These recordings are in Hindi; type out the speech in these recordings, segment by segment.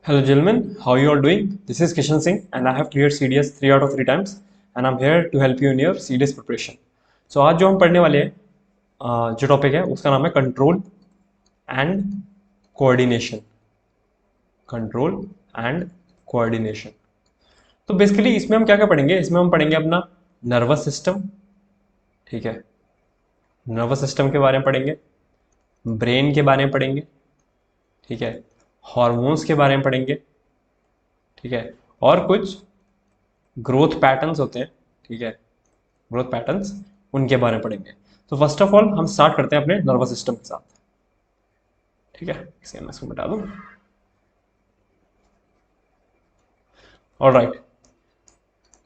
Hello gentlemen, how you all doing? This is Kishan Singh and I have cleared CDS 3 out of 3 times and I'm here to help you in your CDS preparation. So आज जो हम पढ़ने वाले हैं जो टॉपिक है उसका नाम है control and coordination. Control and coordination. तो बेसिकली इसमें हम क्या क्या पढ़ेंगे? इसमें हम पढ़ेंगे अपना नर्वस सिस्टम. ठीक है, नर्वस सिस्टम के बारे में पढ़ेंगे, ब्रेन के बारे में पढ़ेंगे, ठीक है, हॉर्मोन्स के बारे में पढ़ेंगे, ठीक है, और कुछ ग्रोथ पैटर्न्स होते हैं, ठीक है, ग्रोथ पैटर्न्स उनके बारे में पढ़ेंगे. तो फर्स्ट ऑफ ऑल हम स्टार्ट करते हैं अपने नर्वस सिस्टम के साथ. ठीक है, इसे मैं इसको बता दूं. ऑलराइट,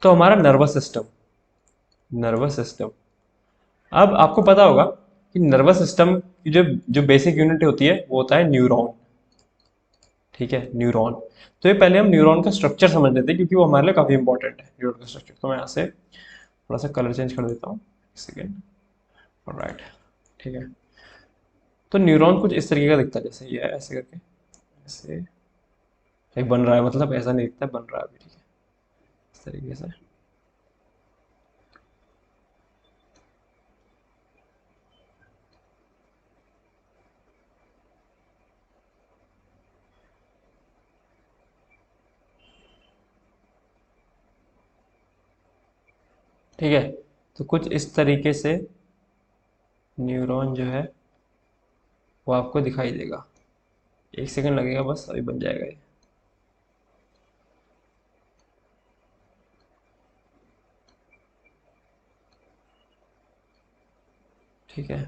तो हमारा नर्वस सिस्टम अब आपको पता होगा कि नर्वस सिस्टम की जो जो बेसिक यूनिट होती है वो होता है न्यूरॉन. ठीक है, न्यूरॉन. तो ये पहले हम न्यूरॉन का स्ट्रक्चर समझ लेते हैं क्योंकि वो हमारे लिए काफ़ी इंपॉर्टेंट है न्यूरॉन का स्ट्रक्चर. तो मैं यहाँ से थोड़ा सा कलर चेंज कर देता हूँ, सेकेंड. ऑलराइट, ठीक है. तो न्यूरॉन कुछ इस तरीके का दिखता है, जैसे ये है, ऐसे करके ऐसे एक बन रहा है, मतलब ऐसा नहीं दिखता, बन रहा है अभी. ठीक है, इस तरीके से. ठीक है, तो कुछ इस तरीके से न्यूरॉन जो है वो आपको दिखाई देगा. एक सेकंड लगेगा बस, अभी बन जाएगा ये. ठीक है,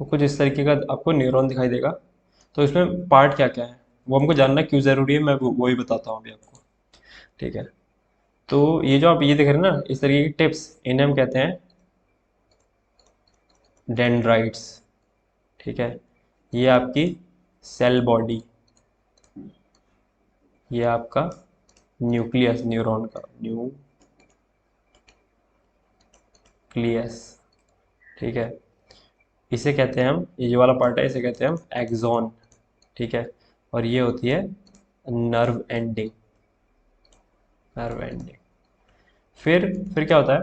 वो कुछ इस तरीके का आपको न्यूरॉन दिखाई देगा. तो इसमें पार्ट क्या क्या है वो हमको जानना क्यों ज़रूरी है, मैं वो ही बताता हूँ अभी आपको. ठीक है, तो ये जो आप ये देख रहे हैं ना, इस तरीके की टिप्स, इन्हें हम कहते हैं डेंड्राइट्स. ठीक है, ये आपकी सेल बॉडी, ये आपका न्यूक्लियस, न्यूरॉन का न्यूक्लियस. ठीक है, इसे कहते हैं हम, ये जो वाला पार्ट है इसे कहते हैं हम एक्सॉन. ठीक है, और ये होती है नर्व एंडिंग. Nerve ending. फिर क्या होता है,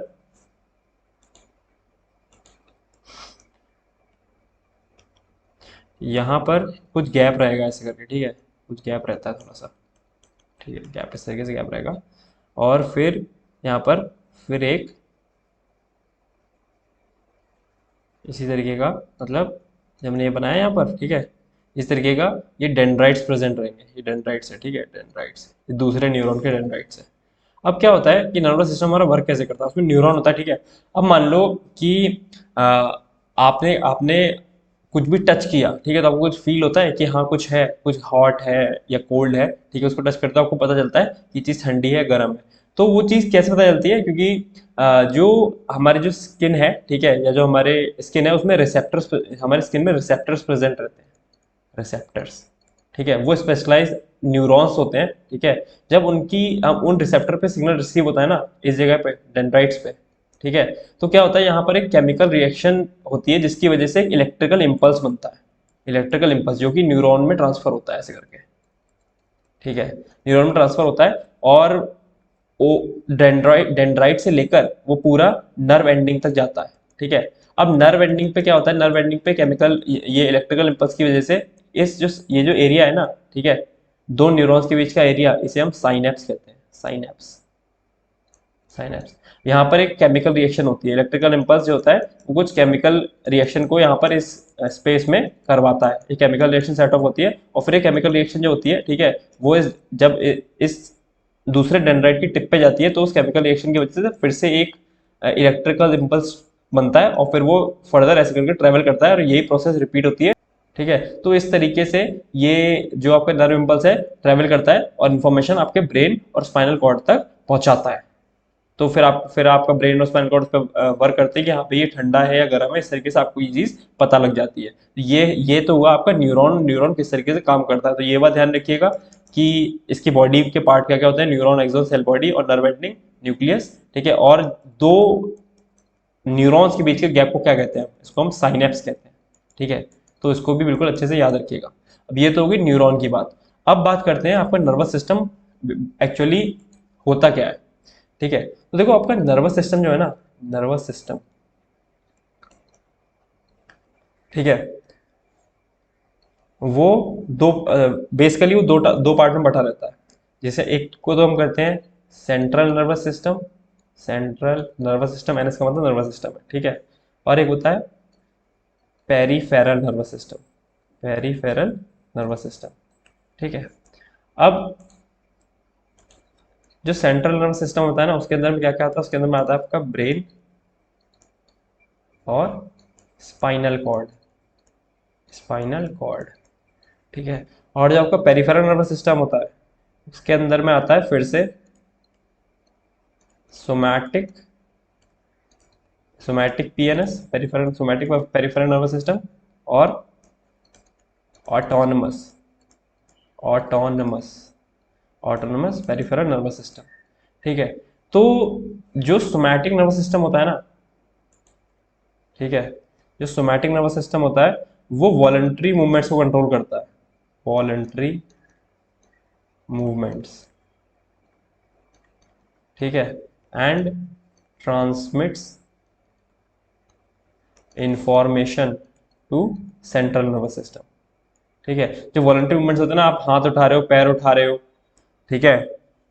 यहाँ पर कुछ गैप रहेगा ऐसे करके. ठीक है, कुछ गैप रहता है थोड़ा सा. ठीक है, गैप इस तरीके से गैप रहेगा. और फिर यहाँ पर फिर एक इसी तरीके का, मतलब जब हमने ये बनाया यहाँ पर, ठीक है, इस तरीके का ये डेंड्राइट्स प्रेजेंट रहेंगे. ये डेंड्राइट्स है, ठीक है, डेंड्राइट्स, ये दूसरे न्यूरॉन के डेंड्राइट्स है. अब क्या होता है कि नर्वस सिस्टम हमारा वर्क कैसे करता है, उसमें न्यूरॉन होता है. ठीक है, अब मान लो कि आ, आपने आपने कुछ भी टच किया, ठीक है, तो आपको कुछ फील होता है कि हाँ कुछ है, कुछ हॉट है या कोल्ड है. ठीक है, उसको टच करते हो आपको पता चलता है कि चीज़ ठंडी है, गर्म है. तो वो चीज़ कैसे पता चलती है? क्योंकि जो हमारी जो स्किन है, ठीक है, या जो हमारे स्किन है उसमें रिसेप्टर्स, हमारे स्किन में रिसेप्टर्स प्रेजेंट रहते हैं. रिसेप्टर्स, ठीक है, वो स्पेशलाइज न्यूरॉन्स होते हैं. ठीक है, जब उनकी उन रिसेप्टर पे सिग्नल रिसीव होता है ना, इस जगह पे डेंड्राइट्स पे, ठीक है, तो क्या होता है यहाँ पर एक केमिकल रिएक्शन होती है जिसकी वजह से एक इलेक्ट्रिकल इम्पल्स बनता है. इलेक्ट्रिकल इम्पल्स जो कि न्यूरॉन में ट्रांसफर होता है ऐसे करके. ठीक है, न्यूरॉन में ट्रांसफर होता है और वो डेंड्राइट से लेकर वो पूरा नर्व एंडिंग तक जाता है. ठीक है, अब नर्व एंडिंग पे क्या होता है, नर्व एंडिंग पे केमिकल, ये इलेक्ट्रिकल इम्पल्स की वजह से इस जो ये जो एरिया है ना, ठीक है, दो न्यूरॉन्स के बीच का एरिया, इसे हम साइनेप्स कहते हैं. Synapse, synapse. यहाँ पर एक केमिकल रिएक्शन होती है. इलेक्ट्रिकल इम्पल्स जो होता है वो कुछ केमिकल रिएक्शन को यहाँ पर इस स्पेस में करवाता है. एक केमिकल रिएक्शन सेट ऑफ होती है और फिर एक केमिकल रिएक्शन जो होती है, ठीक है, वो जब इस दूसरे डेंड्राइट की टिप पे जाती है तो उस केमिकल रिएक्शन की वजह से फिर से एक इलेक्ट्रिकल इम्पल्स बनता है और फिर वो फर्दर ऐसे करके ट्रेवल करता है और यही प्रोसेस रिपीट होती है. ठीक है, तो इस तरीके से ये जो आपका नर्व इम्पल्स है ट्रेवल करता है और इन्फॉर्मेशन आपके ब्रेन और स्पाइनल कॉर्ड तक पहुंचाता है. तो फिर आपका ब्रेन और स्पाइनल कॉर्ड पे वर्क करते हैं कि हाँ भाई ये ठंडा है या गर्म है. इस तरीके से आपको ये चीज़ पता लग जाती है. ये तो हुआ आपका न्यूरॉन. न्यूरॉन किस तरीके से काम करता है, तो ये बात ध्यान रखिएगा कि इसकी बॉडी के पार्ट क्या क्या होते हैं: न्यूरॉन, एक्सॉन, सेल बॉडी और नर्व एंडिंग, न्यूक्लियस. ठीक है, और दो न्यूरॉन्स के बीच के गैप को क्या कहते हैं? इसको हम साइनेप्स कहते हैं. ठीक है, तो इसको भी बिल्कुल अच्छे से याद रखिएगा। अब ये तो होगी न्यूरॉन की बात। अब बात करते हैं आपका नर्वस सिस्टम एक्चुअली होता क्या है। ठीक है, तो देखो आपका नर्वस सिस्टम जो है ना, नर्वस सिस्टम, ठीक है, वो दो बेसिकली वो दो पार्ट में बटा रहता है। जैसे एक को तो हम करते हैं central nervous system, central nervous system, NS का मतलब नर्वस सिस्टम है, ठीक है। और एक होता है peripheral nervous system, peripheral nervous system, ठीक है। अब जो सेंट्रल नर्वस सिस्टम होता है ना, उसके अंदर में क्या क्या आता है, उसके अंदर में आता है आपका ब्रेन और स्पाइनल कॉर्ड, स्पाइनल कॉर्ड, ठीक है। और जो आपका पेरिफेरल नर्वस सिस्टम होता है, उसके अंदर में आता है फिर से somatic, somatic PNS, peripheral somatic peripheral nervous system, और autonomous, autonomous, autonomous peripheral nervous system, ठीक है। तो जो सोमैटिक नर्वस सिस्टम होता है ना, ठीक है, जो सोमैटिक नर्वस सिस्टम होता है वो वॉलंटरी मूवमेंट्स को कंट्रोल करता है, वॉलंटरी मूवमेंट्स, ठीक है, and transmits information to central nervous system, ठीक है। जो वॉलंटरी मूवमेंट्स होते हैं ना, आप हाथ उठा रहे हो, पैर उठा रहे हो, ठीक है,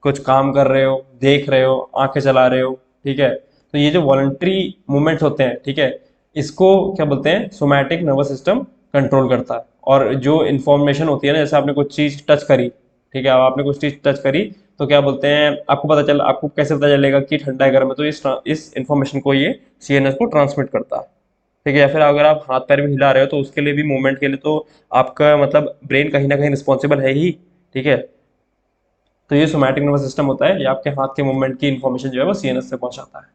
कुछ काम कर रहे हो, देख रहे हो, आंखें चला रहे हो, ठीक है, तो ये जो वॉलंटरी मूवमेंट्स होते हैं, ठीक है, इसको क्या बोलते हैं, सोमैटिक नर्वस सिस्टम कंट्रोल करता है। और जो इन्फॉर्मेशन होती है ना, जैसे आपने कुछ चीज टच करी, ठीक है, अब आपने कुछ चीज टच करी, तो क्या बोलते हैं, आपको पता चल, आपको कैसे पता चलेगा कि ठंडा है गर्म है, तो इस इन्फॉर्मेशन को ये सीएनएस को ट्रांसमिट करता है, ठीक है। या फिर अगर आप हाथ पैर भी हिला रहे हो, तो उसके लिए भी मूवमेंट के लिए तो आपका मतलब ब्रेन कहीं ना कहीं रिस्पॉन्सिबल है ही, ठीक है। तो ये सोमैटिक नर्वस सिस्टम होता है, ये आपके हाथ के मूवमेंट की इन्फॉर्मेशन जो है वो सीएनएस से पहुंचाता है,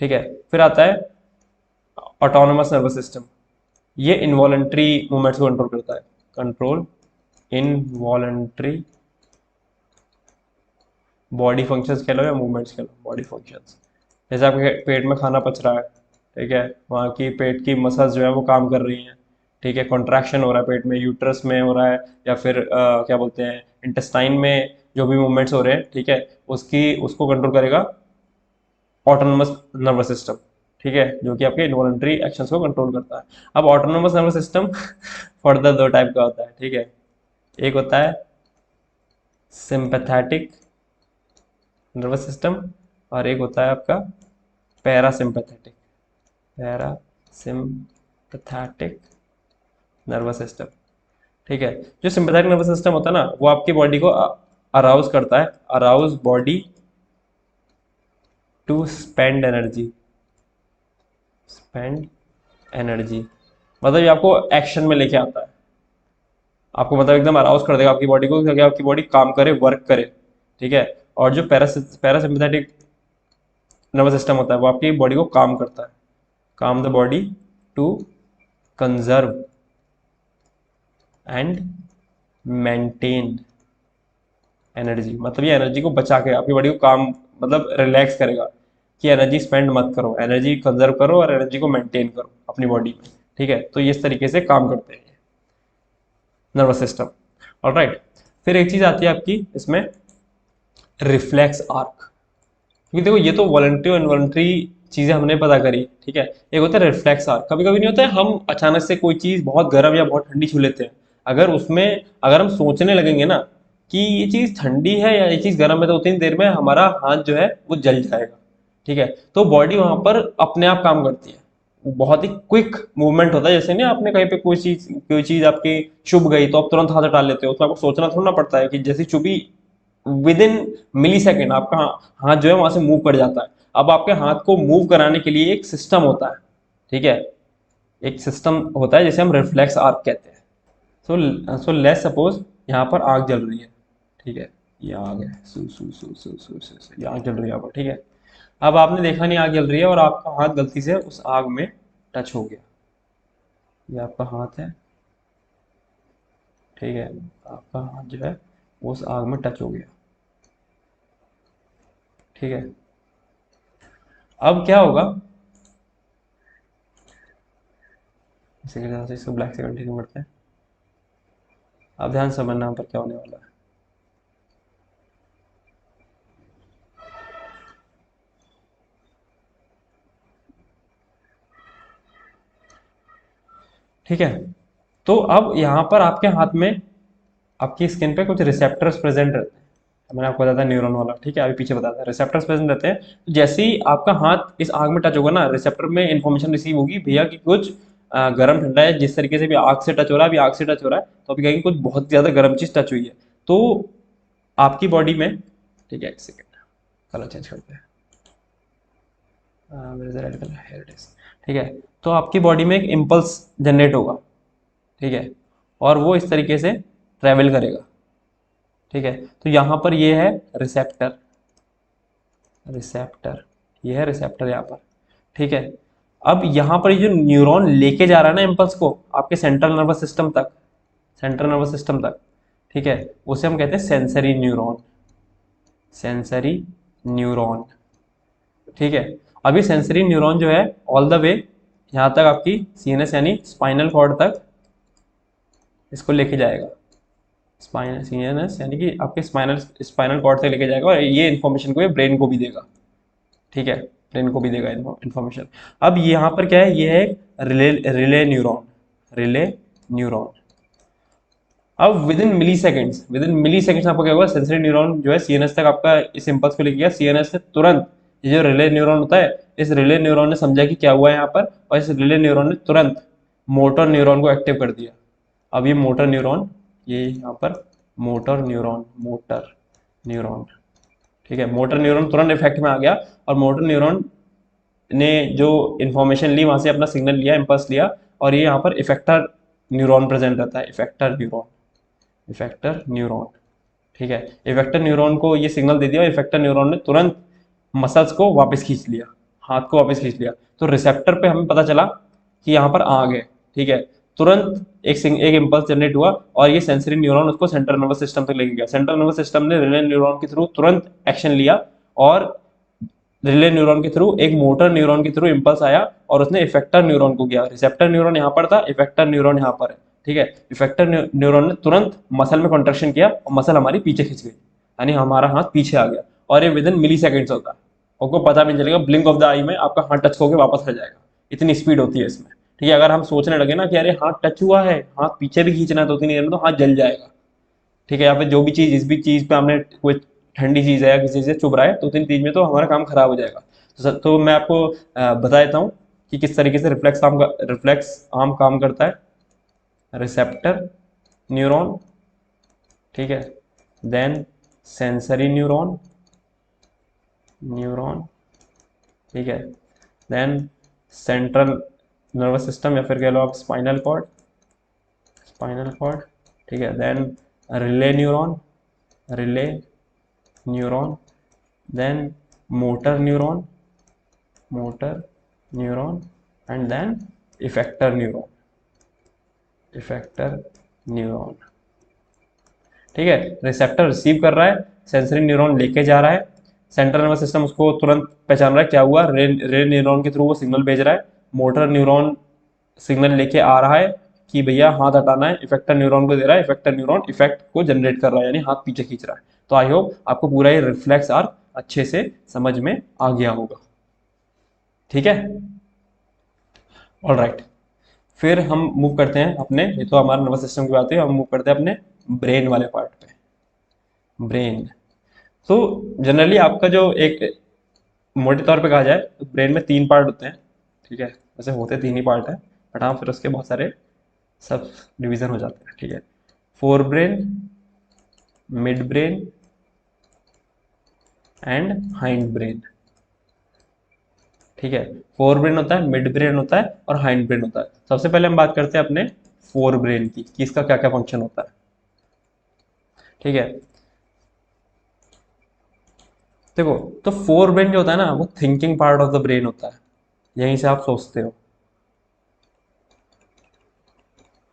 ठीक है। फिर आता है ऑटोनोमस नर्वस सिस्टम, ये इनवॉलेंट्री मूवमेंट्स को कंट्रोल करता है, कंट्रोल इनवॉलेंट्री बॉडी फंक्शंस कह लो या मूवमेंट्स कह लो, बॉडी फंक्शंस। जैसे आपके पेट में खाना पच रहा है, ठीक है, वहाँ की पेट की मसल्स जो है वो काम कर रही हैं, ठीक है, कॉन्ट्रैक्शन हो रहा है पेट में, यूट्रस में हो रहा है, या फिर क्या बोलते हैं इंटेस्टाइन में जो भी मूवमेंट्स हो रहे हैं, ठीक है, उसकी उसको कंट्रोल करेगा ऑटोनोमस नर्वस सिस्टम, ठीक है, जो कि आपके इनवॉलंटरी एक्शंस को कंट्रोल करता है। अब ऑटोनोमस नर्वस सिस्टम फर्दर दो टाइप का होता है, ठीक है। एक होता है सिंपैथेटिक नर्वस सिस्टम, और एक होता है आपका पैरासिम्पैथेटिक, पैरासिम्पैथेटिक नर्वस सिस्टम, ठीक है। जो सिंपैथेटिक नर्वस सिस्टम होता है ना, वो आपकी बॉडी को अराउज करता है, arouse body to spend energy, spend energy, मतलब ये आपको एक्शन में लेके आता है, आपको मतलब एकदम अराउज कर देगा आपकी बॉडी को, ताकि आपकी बॉडी काम करे, वर्क करे, ठीक है। और जो पैरासिम्पैथेटिक नर्वस सिस्टम होता है, वो आपकी बॉडी को काम करता है, calm the body to conserve and maintain energy, मतलब ये एनर्जी को बचा के आपकी बॉडी को काम, मतलब रिलैक्स करेगा कि एनर्जी स्पेंड मत करो, एनर्जी कंजर्व करो और एनर्जी को मेंटेन करो अपनी बॉडी में, ठीक है। तो ये इस तरीके से काम करते हैं नर्वस सिस्टम, ऑलराइट। फिर एक चीज आती है आपकी इसमें, रिफ्लेक्स आर्क, क्योंकि देखो ये तो वॉलंटरी और इनवॉलंटरी चीजें हमने पता करी, ठीक है। एक होता है रिफ्लेक्स आर्क, कभी कभी नहीं होता है हम अचानक से कोई चीज बहुत गर्म या बहुत ठंडी छू लेते हैं, अगर उसमें अगर हम सोचने लगेंगे ना कि ये चीज ठंडी है या ये चीज गर्म है, तो उतनी देर में हमारा हाथ जो है वो जल जाएगा, ठीक है। तो बॉडी वहां पर अपने आप काम करती है, वो बहुत ही क्विक मूवमेंट होता है, जैसे नहीं आपने कहीं पे कोई चीज आपकी चुभ गई, तो आप तुरंत हाथ हटा लेते हो, उसमें आपको सोचना थोड़ा ना पड़ता है कि जैसी चुभी, विद इन मिली सेकेंड आपका हाथ जो है वहां से मूव कर जाता है। अब आपके हाथ को मूव कराने के लिए एक सिस्टम होता है, ठीक है, एक सिस्टम होता है जिसे हम रिफ्लेक्स आर्क कहते हैं। सो लेट्स सपोज यहाँ पर आग जल रही है, ठीक है, ये आग है, सू सू सू सू सू सू सू, ये आग जल रही है यहाँ पर, ठीक है। अब आपने देखा नहीं आग जल रही है, और आपका हाथ गलती से उस आग में टच हो गया, ये आपका हाथ है, ठीक है, आपका हाथ जो है उस आग में टच हो गया, ठीक है। अब क्या होगा, इसी के साथ इसको ब्लैक से कंटिन्यू करते हैं। अब ध्यान से समझना यहाँ पर क्या होने वाला है। ठीक है, तो अब यहाँ पर आपके हाथ में, आपकी स्किन पे कुछ रिसेप्टर्स प्रेजेंट रहते हैं। मैंने आपको बताया था न्यूरॉन वाला, ठीक है, अभी पीछे बताया था, रिसेप्टर्स प्रेजेंट रहते हैं। तो जैसे ही आपका हाथ इस आग में टच होगा ना, रिसेप्टर में इंफॉर्मेशन रिसीव होगी भैया कि कुछ गर्म ठंडा है। जिस तरीके से भी आग से टच हो रहा है, अभी आग से टच हो रहा है, तो अभी कहेंगे कुछ बहुत ज़्यादा गर्म चीज़ टच हुई है। तो आपकी बॉडी में, ठीक है, एक सेकेंड, कलर चेंज करते हैं। मेरे red colour, here it is. ठीक है, तो आपकी बॉडी में एक इम्पल्स जनरेट होगा, ठीक है, और वो इस तरीके से ट्रैवल करेगा। ठीक है, तो यहाँ पर ये है रिसेप्टर, रिसेप्टर, ये है रिसेप्टर यहाँ पर। ठीक है, अब यहाँ पर ये जो न्यूरॉन लेके जा रहा है ना इम्पल्स को आपके सेंट्रल नर्वस सिस्टम तक, सेंट्रल नर्वस सिस्टम तक, ठीक है, उसे हम कहते हैं सेंसरी न्यूरॉन, सेंसरी न्यूरॉन। ठीक है, अब ये सेंसरी न्यूरॉन जो है ऑल द वे यहाँ तक आपकी सीएनएस यानी स्पाइनल कॉर्ड तक इसको लेके जाएगा। स्पाइन सीएनएस यानी कि आपके स्पाइनल स्पाइनल कॉर्ड तक लेके जाएगा, और ये इन्फॉर्मेशन को ये ब्रेन को भी देगा। ठीक है, ब्रेन को भी देगा इन्फॉर्मेशन। अब यहाँ पर क्या है, ये है relay, relay neuron, relay neuron. अब विद इन मिली सेकेंड्स आपको क्या होगा, सेंसरी न्यूरॉन जो है सीएनएस तक आपका इस इंपल्स को लेके गया, सीएनएस ने तुरंत, ये जो रिले न्यूरॉन होता है, इस रिले न्यूरॉन ने समझा कि क्या हुआ है यहाँ पर, और इस रिले न्यूरॉन ने तुरंत मोटर न्यूरॉन को एक्टिव कर दिया। अब ये मोटर न्यूरॉन, ये यहाँ पर मोटर न्यूरॉन, मोटर न्यूरॉन, ठीक है, मोटर न्यूरॉन तुरंत इफेक्ट में आ गया, और मोटर न्यूरॉन ने जो इन्फॉर्मेशन ली वहां से अपना सिग्नल लिया, इम्पल्स लिया, और ये यहाँ पर इफेक्टर न्यूरॉन प्रेजेंट रहता है, इफेक्टर न्यूरॉन, इफेक्टर न्यूरॉन। ठीक है, इफेक्टर न्यूरॉन को ये सिग्नल दे दिया, इफेक्टर न्यूरॉन ने तुरंत मसल्स को वापस खींच लिया, हाथ को वापस खींच लिया। तो रिसेप्टर पे हमें पता चला कि यहाँ पर आग है। ठीक है, तुरंत एक इम्पल्स जनरेट हुआ, और ये सेंसरी न्यूरॉन उसको सेंट्रल नर्वस सिस्टम तक लेके गया। सेंट्रल नर्वस सिस्टम ने रिले न्यूरॉन के थ्रू तुरंत एक्शन लिया, और रिले न्यूरॉन के थ्रू एक मोटर न्यूरॉन के थ्रू इंपल्स आया, और उसने इफेक्टर न्यूरॉन को गया। रिसेप्टर न्यूरॉन यहाँ पर था, इफेक्टर न्यूरॉन यहाँ पर है। ठीक है, इफेक्टर न्यूरॉन ने तुरंत मसल में कॉन्ट्रेक्शन किया, और मसल हमारी पीछे खिंच गई, यानी हमारा हाथ पीछे आ गया। और ये विद इन मिली सेकेंड्स होता है, आपको पता भी नहीं चलेगा, ब्लिंक ऑफ द आई में आपका हाथ टच होकर वापस आ जाएगा, इतनी स्पीड होती है इसमें। ठीक है, अगर हम सोचने लगे ना कि अरे हाथ टच हुआ है, हाथ पीछे भी खींचना है 2-3 देर में, तो हाथ जल जाएगा। ठीक है, या फिर जो भी चीज़, इस भी चीज़ पे हमने कोई ठंडी चीज़ है या किसी से चुभ रहा है, तो 3 चीज में तो हमारा काम खराब हो जाएगा। तो मैं आपको बता देता हूँ कि किस तरीके से रिफ्लेक्स आर्म काम करता है। रिसेप्टर न्यूरॉन, ठीक है, देन सेंसरी न्यूरॉन, न्यूरॉन, ठीक है, देन सेंट्रल नर्वस सिस्टम, या फिर कह लो आप स्पाइनल कॉर्ड, स्पाइनल कॉर्ड, ठीक है, then relay neuron, relay neuron, then motor neuron, motor neuron, and then effector neuron, effector neuron। ठीक है, रिसेप्टर रिसीव कर रहा है, सेंसरी न्यूरॉन लेके जा रहा है, सेंट्रल नर्वस सिस्टम उसको तुरंत पहचान रहा है क्या हुआ, रे न्यूरॉन के थ्रू वो सिग्नल भेज रहा है, मोटर न्यूरॉन सिग्नल लेके आ रहा है कि भैया हाथ हटाना है, इफेक्टर न्यूरॉन को दे रहा है, इफेक्टर न्यूरॉन इफेक्ट को जनरेट कर रहा है, यानी हाथ पीछे खींच रहा है। तो आई होप आपको पूरा ये रिफ्लेक्स आर्क अच्छे से समझ में आ गया होगा। ठीक है, ऑल राइट, फिर हम मूव करते हैं अपने, ये तो हमारा नर्वस सिस्टम की बात है, हम मूव करते हैं अपने ब्रेन वाले पार्ट पे। ब्रेन, तो जनरली आपका जो एक मोटे तौर पे कहा जाए तो ब्रेन में 3 पार्ट होते हैं। ठीक है, वैसे होते 3 ही पार्ट है, बट हाँ फिर उसके बहुत सारे सब डिवीजन हो जाते हैं। ठीक है, fore brain, mid brain, and hind brain. ठीक है, फोर ब्रेन होता है, मिड ब्रेन होता है, और हाइंड ब्रेन होता है। सबसे पहले हम बात करते हैं अपने फोर ब्रेन की कि इसका क्या क्या फंक्शन होता है। ठीक है, देखो, तो फोर ब्रेन जो होता है ना, वो thinking part of the brain होता है, यहीं से आप सोचते हो,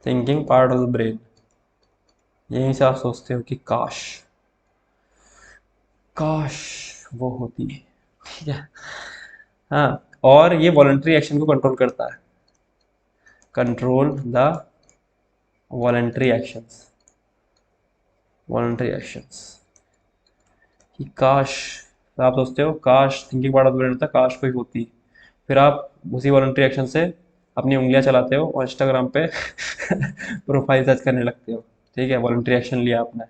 thinking part of the brain, यहीं से आप सोचते हो कि काश, काश वो होती है। ठीक है, हाँ, और ये वॉलंटरी एक्शन को कंट्रोल करता है। Control the voluntary actions, voluntary actions. कि काश, तो आप सोचते हो काश, thinking part of the brain होता है, काश कोई होती, फिर आप उसी वॉलंटरी एक्शन से अपनी उंगलियां चलाते हो और इंस्टाग्राम पे प्रोफाइल सर्च करने लगते हो। ठीक है, वॉलंटरी एक्शन लिया आपने।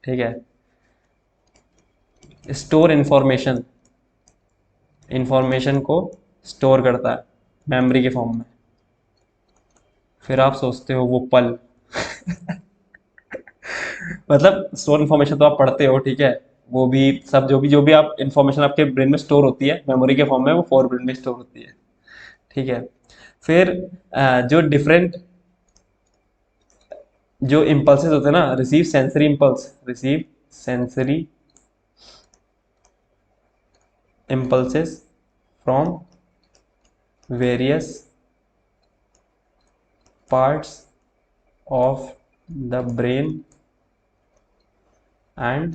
ठीक है, स्टोर इंफॉर्मेशन, इंफॉर्मेशन को स्टोर करता है मेमोरी के फॉर्म में। फिर आप सोचते हो वो पल मतलब स्टोर इन्फॉर्मेशन तो आप पढ़ते हो, ठीक है, वो भी सब, जो भी आप इन्फॉर्मेशन आपके ब्रेन में स्टोर होती है मेमोरी के फॉर्म में, वो फोर ब्रेन में स्टोर होती है। ठीक है, फिर जो डिफरेंट जो इम्पल्सेस होते हैं ना, receive sensory impulse, receive sensory impulses from various parts of the brain and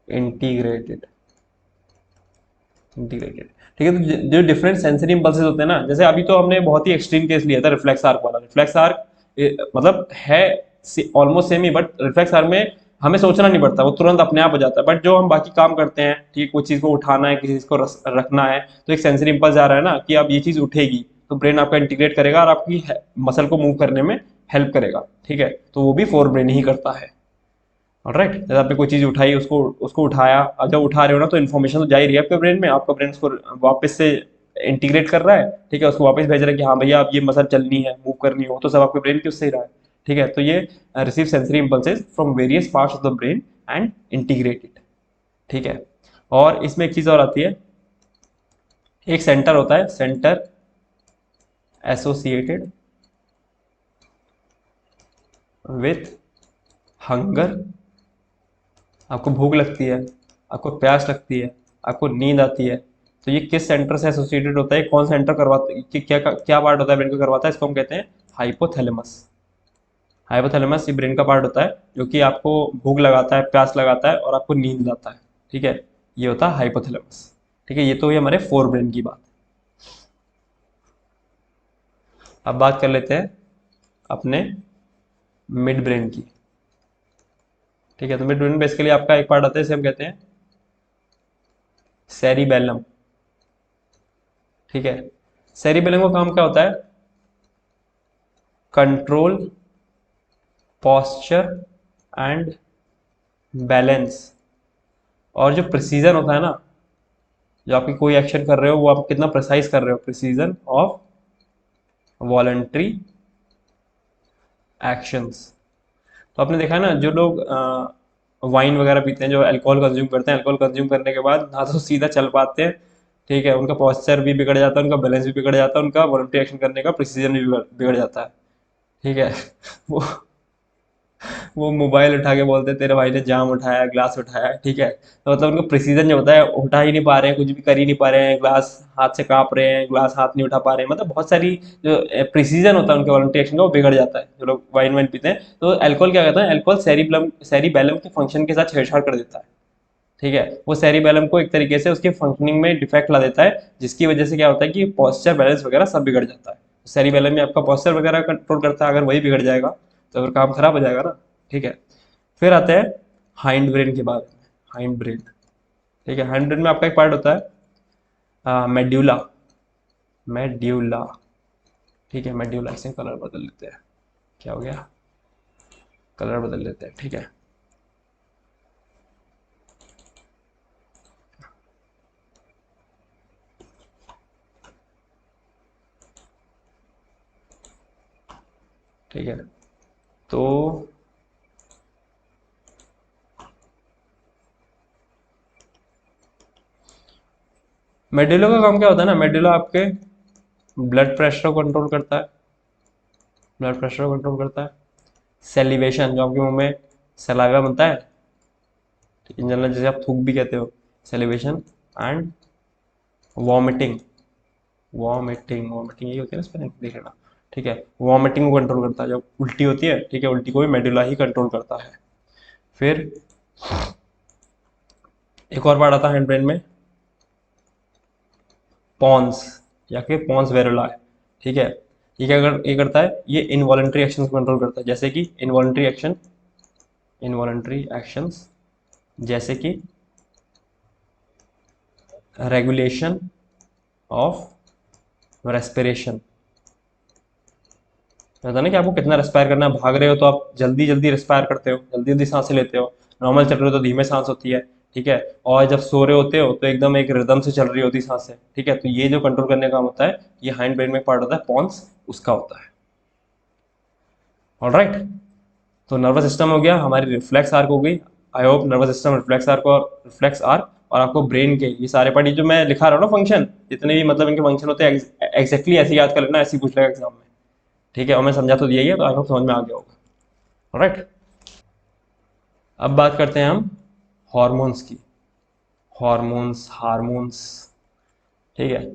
integrated, integrated. ठीक है, तो जो डिफरेंट सेंसरी इम्पल्सेस होते हैं ना, जैसे अभी तो हमने बहुत ही एक्सट्रीम केस लिया था रिफ्लेक्स आर्क वाला। रिफ्लेक्स आर्क मतलब है almost same he, but reflex arc में हमें सोचना नहीं पड़ता, वो तुरंत अपने आप हो जाता है। बट जो हम बाकी काम करते हैं, ठीक है, कोई चीज़ को उठाना है, किसी चीज़ को रखना है, तो एक सेंसरी इम्पल्स आ रहा है ना कि अब ये चीज़ उठेगी, तो ब्रेन आपका इंटीग्रेट करेगा और आपकी मसल को मूव करने में हेल्प करेगा। ठीक है, तो वो भी फोर ब्रेन ही करता है। ऑलराइट, जैसे आपने कोई चीज़ उठाई, उसको उसको उठाया, अब जब उठा रहे हो ना, तो इन्फॉर्मेशन तो जा ही रही है आपके ब्रेन में, आपका ब्रेन उसको वापस से इंटीग्रेट कर रहा है। ठीक है, उसको वापस भेज रहा है कि हाँ भैया अब ये मसल चलनी है, मूव करनी हो, तो सब आपके ब्रेन की उससे ही रहा है। ठीक है, तो ये receive sensory impulses from various parts of the brain and integrate it. ठीक है, और इसमें एक चीज़ और आती है, एक सेंटर होता है, सेंटर एसोसिएटेड विथ हंगर। आपको भूख लगती है, आपको प्यास लगती है, आपको नींद आती है, तो ये किस सेंटर से एसोसिएटेड होता है, कौन सेंटर करवाता है, क्या क्या पार्ट होता है ब्रेन को करवाता है, इसको हम कहते हैं हाइपोथैलेमस। हाइपोथैलेमस ये ब्रेन का पार्ट होता है जो कि आपको भूख लगाता है, प्यास लगाता है और आपको नींद लाता है। ठीक है, ये होता है हाइपोथैलेमस। ठीक है, ये तो ये हमारे फोर ब्रेन की बात। अब बात कर लेते हैं अपने मिड ब्रेन की। ठीक है, तो मिड ब्रेन बेसिकली आपका एक पार्ट आता है, इसे हम कहते हैं सेरिबेलम। ठीक है, सेरिबेलम का काम क्या होता है, कंट्रोल पॉस्चर एंड बैलेंस। और जो प्रिसीजन होता है ना, जो आपकी कोई एक्शन कर रहे हो वो आप कितना प्रिसाइज कर रहे हो, प्रिसीजन ऑफ वॉलंटरी एक्शंस। तो आपने देखा है ना, जो लोग वाइन वगैरह पीते हैं, जो अल्कोहल कंज्यूम करते हैं, अल्कोहल कंज्यूम करने के बाद ना तो सीधा चल पाते हैं, ठीक है, उनका पॉस्चर भी बिगड़ जाता है, उनका बैलेंस भी बिगड़ जाता है, उनका वॉलंटरी एक्शन करने का प्रिसीजन भी बिगड़ जाता है। ठीक है, वो वो मोबाइल उठा के बोलते हैं तेरे भाई ने जाम उठाया, ग्लास उठाया। ठीक है, तो मतलब उनका प्रिसीजन जो होता है, उठा ही नहीं पा रहे हैं, कुछ भी कर ही नहीं पा रहे हैं, ग्लास हाथ से कांप रहे हैं, ग्लास हाथ नहीं उठा पा रहे हैं, मतलब बहुत सारी जो प्रिसीजन होता है उनके वॉलंटरी एक्शन का, वो बिगड़ जाता है। जो लोग वाइन वाइन पीते हैं, तो अल्कोहल क्या करता है, अल्कोहल सेरिबैलम के फंक्शन के साथ छेड़छाड़ कर देता है। ठीक है, वो सेरिबैलम को एक तरीके से उसके फंक्शनिंग में डिफेक्ट ला देता है, जिसकी वजह से क्या होता है कि पोस्चर बैलेंस वगैरह सब बिगड़ जाता है। सेरिबैलम में आपका पोस्चर वगैरह कंट्रोल करता है, अगर वही बिगड़ जाएगा तो फिर काम खराब हो जाएगा ना। ठीक है, फिर आते हैं हाइंड ब्रेन के बारे में। हाइंड ब्रेन, ठीक है, हाइंड ब्रेन में आपका एक पार्ट होता है मेड्यूला, मेड्यूला। ठीक है, मेड्यूला से कलर बदल लेते हैं, क्या हो गया, कलर बदल लेते हैं। ठीक है, ठीक है, तो मेडुला का काम क्या होता है ना, मेडुला आपके ब्लड प्रेशर को कंट्रोल करता है, ब्लड प्रेशर को कंट्रोल करता है। सेलिवेशन, जो आपके मुंह में सलाइवा बनता है, इन जनरल जैसे आप थूक भी कहते हो, salivation. And vomiting, vomiting, vomiting ये होती है ना स्पेलिंग, देख लेना। ठीक है, वॉमिटिंग को कंट्रोल करता है, जब उल्टी होती है, ठीक है, उल्टी को भी मेडुला ही कंट्रोल करता है। फिर एक और पार्ट आता है हैंड ब्रेन में, पॉन्स, या फिर पॉन्स वेरुला है। ठीक है, ये करता है, ये इनवॉलंटरी एक्शन को कंट्रोल करता है, जैसे कि इनवॉलंटरी एक्शंस जैसे कि रेगुलेशन ऑफ रेस्पिरेशन। पता ना कि आपको कितना रेस्पायर करना है, भाग रहे हो तो आप जल्दी जल्दी रेस्पायर करते हो, जल्दी जल्दी सांसें लेते हो, नॉर्मल चल रहे हो तो धीमे सांस होती है, ठीक है। और जब सो रहे होते हो तो एकदम एक रिदम से चल रही होती सांसें, ठीक है। तो ये जो कंट्रोल करने का काम होता है, ये हाइंड ब्रेन में एक पार्ट होता है पॉन्स, उसका होता है। ऑलराइट, तो नर्वस सिस्टम हो गया, हमारी रिफ्लेक्स आर्क हो गई। I hope nervous system, reflex arc और आपको ब्रेन के ये सारे पार्ट, ये जो मैं लिखा रहा हूँ ना फंक्शन, जितने भी मतलब इनके फंक्शन होते हैं, एग्जैक्टली ऐसे याद कर लेना, ऐसे ही पूछ लेगा एग्जाम में, ठीक है। और मैं समझा तो दिया ही है, तो आई होप समझ में आ गया होगा। ऑलराइट, अब बात करते हैं हम हॉर्मोन्स की, हार्मोन्स, ठीक है।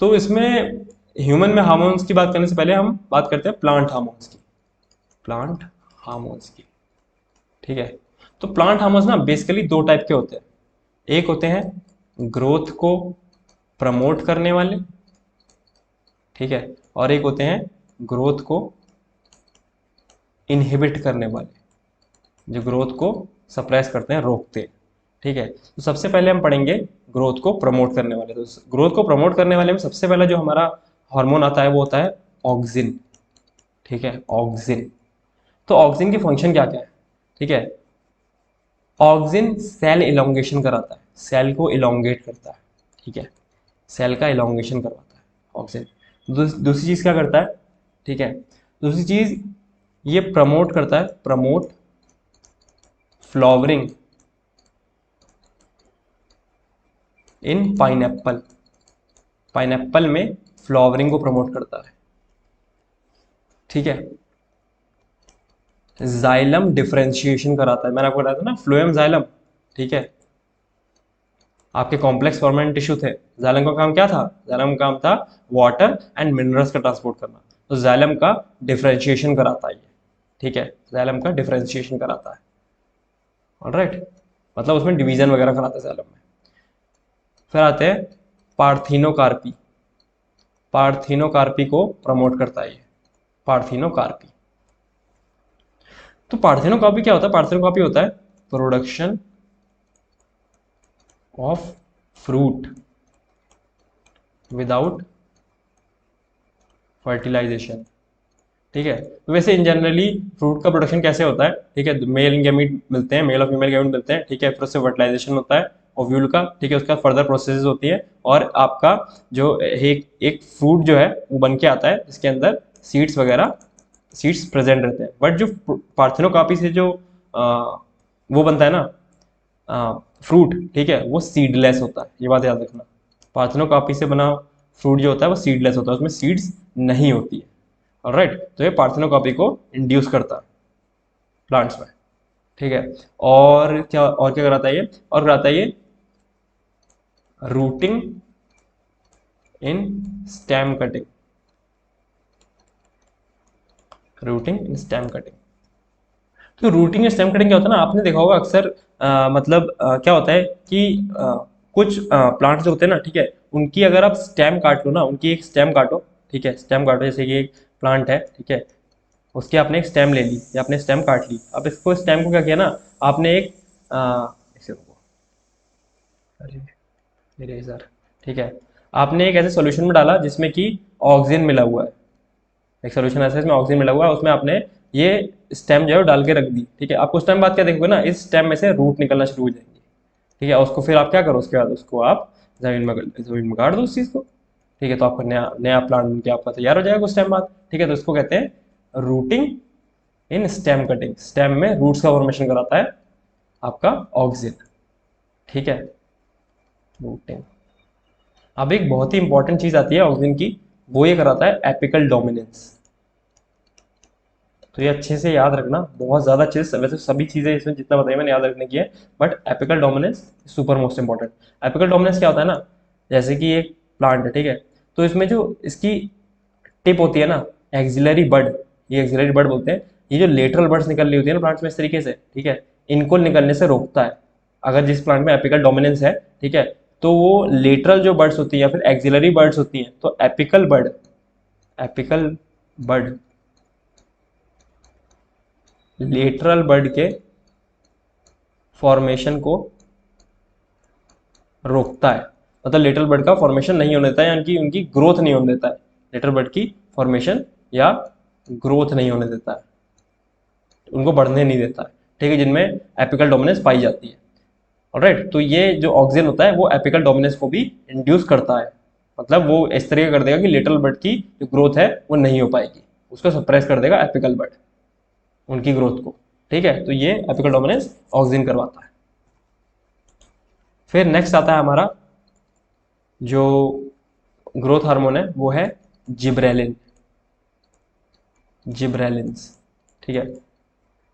तो इसमें ह्यूमन में हार्मोन्स की बात करने से पहले हम बात करते हैं प्लांट हार्मोन्स की, ठीक है। तो प्लांट हार्मोन्स ना बेसिकली दो टाइप के होते हैं, एक होते हैं ग्रोथ को प्रमोट करने वाले, ठीक है, और एक होते हैं ग्रोथ को इनहिबिट करने वाले, जो ग्रोथ को सप्रेस करते हैं, रोकते हैं, ठीक है। तो सबसे पहले हम पढ़ेंगे ग्रोथ को प्रमोट करने वाले। तो ग्रोथ को प्रमोट करने वाले में सबसे पहला जो हमारा हार्मोन आता है वो होता है ऑक्सिन, ठीक है, ऑक्सिन। तो ऑक्सिन की फंक्शन क्या क्या है, ठीक है। ऑक्सिन सेल इलोंगेशन कराता है, सेल को इलोंगेट करता है, ठीक है, सेल का इलोंगेशन करवाता है ऑक्सिन। दूसरी चीज क्या करता है, ठीक है, दूसरी चीज ये प्रमोट करता है, प्रमोट फ्लावरिंग इन पाइनएप्पल, पाइनएप्पल में फ्लावरिंग को प्रमोट करता है, ठीक है। जाइलम डिफरेंशिएशन कराता है, मैंने आपको बताया था ना, फ्लोएम जाइलम, ठीक है। आपके कॉम्प्लेक्स परमानेंट टिश्यू थे, जाइलम का काम क्या था, जाइलम का काम था वाटर एंड मिनरल्स का ट्रांसपोर्ट करना, तो जाइलम का डिफरेंशिएशन कराता है ये, ठीक है, जाइलम का डिफरेंशिएशन कराता है। ऑलराइट, मतलब उसमें डिवीजन वगैरह कराता है जाइलम में। फिर आते हैं पार्थिनोकार्पी, पार्थिनोकार्पी को प्रमोट करता है ये, पार्थिनोकार्पी। तो पार्थिनोकार्पी क्या होता है, पार्थिनोकार्पी होता है production of fruit without fertilisation, ठीक है। तो वैसे इन जनरली फ्रूट का प्रोडक्शन कैसे होता है, ठीक है, मेल गैमीट मिलते हैं, मेल और फीमेल गैमीट मिलते हैं, ठीक है, फिर उससे फर्टिलाइजेशन होता है ओव्यूल का, ठीक है, उसका फर्दर प्रोसेस होती है, और आपका जो एक फ्रूट जो है वो बन के आता है, जिसके अंदर सीड्स वगैरह, सीड्स प्रेजेंट रहते हैं। बट जो पार्थिनोकार्पी से जो वो बनता है ना फ्रूट, ठीक है, वो सीडलेस होता है, ये बात याद रखना। पार्थिनोकार्पी से बना फ्रूट जो होता है वो सीडलेस होता है, उसमें सीड्स नहीं होती है। ऑलराइट, तो ये पार्थिनोकार्पी को इंड्यूस करता है प्लांट्स में, ठीक है। और क्या कराता है ये, और कराता है ये rooting in stem cutting, rooting in stem cutting. तो रूटिंग इन स्टेम कटिंग क्या होता है ना, आपने देखा होगा अक्सर, मतलब क्या होता है कि कुछ प्लांट्स जो होते हैं ना, ठीक है, उनकी अगर आप स्टेम काट लो ना, उनकी एक स्टेम काटो, ठीक है, स्टेम काटो, जैसे कि एक प्लांट है, ठीक है, उसकी आपने एक स्टेम ले ली या आपने स्टेम काट ली, अब इसको स्टेम को क्या किया ना, आपने एक इसे रुको, अरे मेरे सर, ठीक है, आपने एक ऐसे सॉल्यूशन में डाला जिसमें कि ऑक्सीजन मिला हुआ है, एक सॉल्यूशन ऐसा है इसमें ऑक्सीजन मिला हुआ है, उसमें आपने ये स्टेम जो है वो डाल के रख दी, ठीक है। आपको उस टाइम बाद क्या देखोगे ना, इस स्टेम में से रूट निकलना शुरू हो जाएंगे, ठीक है। उसको फिर आप क्या करो, उसके बाद उसको आप जमीन में गाड़ दो उस चीज़ को, ठीक है। तो आपका नया नया प्लांट बन के आपका तैयार हो जाएगा कुछ टाइम बाद, ठीक है। तो इसको कहते हैं rooting in stem cutting, stem में रूट्स का फॉर्मेशन कराता है आपका ऑक्सीजन, ठीक है, रूटिंग। अब एक बहुत ही इंपॉर्टेंट चीज आती है ऑक्सीजन की, वो ये कराता है एपिकल डोमिनेंस। तो ये अच्छे से याद रखना, बहुत ज़्यादा अच्छे से, वैसे सभी चीज़ें इसमें जितना बताइए मैंने याद रखने की है, but apical dominance super most important. Apical dominance क्या होता है ना, जैसे कि एक प्लांट है, ठीक है, तो इसमें जो इसकी टिप होती है ना, एक्सिलरी बड, ये एक्सिलरी बड बोलते हैं, ये जो लेटरल बड्स निकल रही होती है ना प्लांट्स में इस तरीके से, ठीक है, इनको निकलने से रोकता है। अगर जिस प्लांट में एपिकल डोमिनेंस है, ठीक है, तो वो लेटरल जो बर्ड्स होती है या फिर एक्सिलरी बर्ड्स होती हैं, तो एपिकल बर्ड, एपिकल बड, लेटरल बड के फॉर्मेशन को रोकता है। मतलब लेटरल बड का फॉर्मेशन नहीं होने देता है, यानी कि उनकी ग्रोथ नहीं होने देता है। लेटरल बड की फॉर्मेशन या ग्रोथ नहीं होने देता है, उनको बढ़ने नहीं देता है, ठीक है, जिनमें एपिकल डोमिनेंस पाई जाती है। ऑलराइट, तो ये जो ऑक्सीजन होता है वो एपिकल डोमिनेंस को भी इंड्यूस करता है। मतलब वो इस तरीके कर देगा कि लेटरल बड की जो ग्रोथ है वो नहीं हो पाएगी, उसको सप्रेस कर देगा एपिकल बड, उनकी ग्रोथ को। ठीक है, तो ये एपिकल डोमिनेंस ऑक्सीजन करवाता है। फिर नेक्स्ट आता है हमारा जो ग्रोथ हार्मोन है, वो है जिब्रेलिन, जिब्रेलिन्स। ठीक है,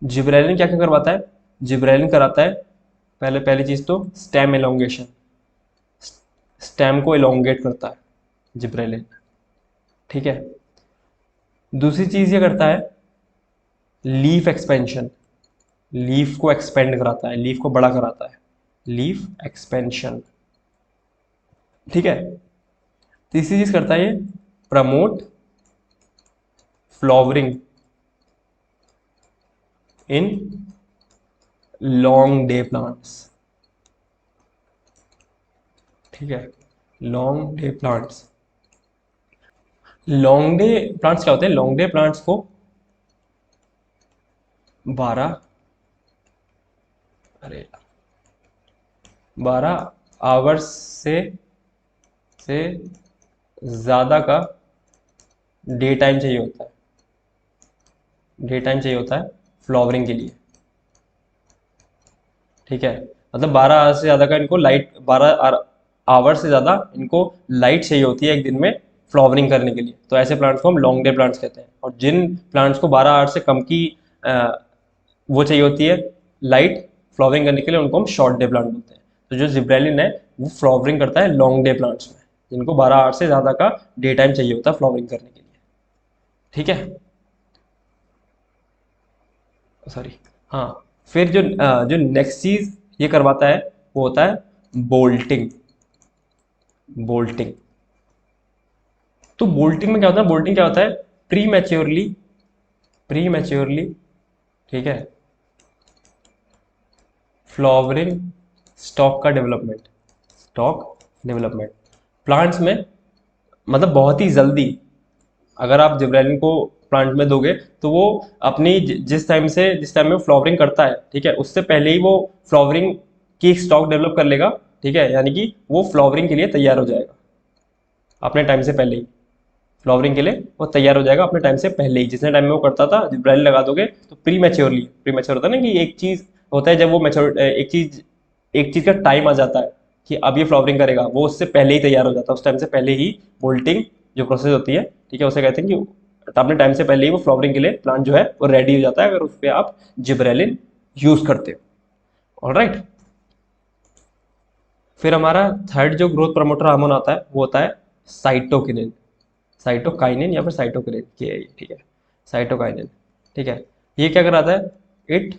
जिब्रेलिन क्या क्या करवाता है? जिब्रेलिन कराता है पहले पहली चीज तो स्टेम एलोंगेशन, स्टेम को एलोंगेट करता है जिब्रेलिन। ठीक है, दूसरी चीज ये करता है लीफ एक्सपेंशन, लीफ को एक्सपेंड कराता है, लीफ को बड़ा कराता है, लीफ एक्सपेंशन। ठीक है, तीसरी चीज करता है ये promote flowering in long day plants. ठीक है, long day plants, long day plants क्या होते हैं? लॉन्ग डे प्लांट्स को 12 अरे 12 आवर्स से ज़्यादा का डे टाइम चाहिए होता है, डे टाइम चाहिए होता है फ्लावरिंग के लिए। ठीक है, मतलब 12 आवर्स से ज़्यादा का इनको लाइट, 12 आवर्स से ज़्यादा इनको लाइट चाहिए होती है एक दिन में फ्लावरिंग करने के लिए। तो ऐसे प्लांट्स को हम लॉन्ग डे प्लांट्स कहते हैं। और जिन प्लांट्स को 12 आवर्स से कम की वो चाहिए होती है लाइट फ्लावरिंग करने के लिए, उनको हम शॉर्ट डे प्लांट बोलते हैं। तो जो जिब्रेलिन है वो फ्लावरिंग करता है लॉन्ग डे प्लांट्स में, जिनको 12 आवर्स से ज़्यादा का डे टाइम चाहिए होता है फ्लावरिंग करने के लिए। ठीक है, सॉरी, हाँ। फिर जो नेक्स्ट चीज़ ये करवाता है वो होता है बोल्टिंग, बोल्टिंग। तो बोल्टिंग में क्या होता है? बोल्टिंग क्या होता है? प्री मैच्योरली, प्री मैच्योरली, ठीक है, फ्लावरिंग स्टॉक का डेवलपमेंट, स्टॉक डेवलपमेंट प्लांट्स में। मतलब बहुत ही जल्दी अगर आप जिब्रेलिन को प्लांट में दोगे तो वो अपनी जिस टाइम में फ्लावरिंग करता है, ठीक है, उससे पहले ही वो फ्लावरिंग की स्टॉक डेवलप कर लेगा। ठीक है, यानी कि वो फ्लावरिंग के लिए तैयार हो जाएगा अपने टाइम से पहले ही, फ्लावरिंग के लिए वो तैयार हो जाएगा अपने टाइम से पहले ही। जितने टाइम में वो करता था, जिब्रेलिन लगा दोगे तो प्री मैच्योरली, प्री मैच्योर होता है ना कि एक चीज होता है जब वो मैच्योर, एक चीज का टाइम आ जाता है कि अब ये फ्लावरिंग करेगा, वो उससे पहले ही तैयार हो जाता है, उस टाइम से पहले ही बोल्टिंग जो प्रोसेस होती है, ठीक है, उसे कहते हैं कि अपने टाइम से पहले ही वो फ्लावरिंग के लिए प्लांट जो है वो रेडी हो जाता है, अगर उस पर आप जिब्रेलिन यूज करते हो। ऑलराइट, फिर हमारा थर्ड जो ग्रोथ प्रमोटर हार्मोन आता है वो होता है साइटोकिनिन, साइटोकाइनिन या फिर साइटोकिनिन की है ये, ठीक है, साइटोकाइनिन। ठीक है, ये क्या कराता है? It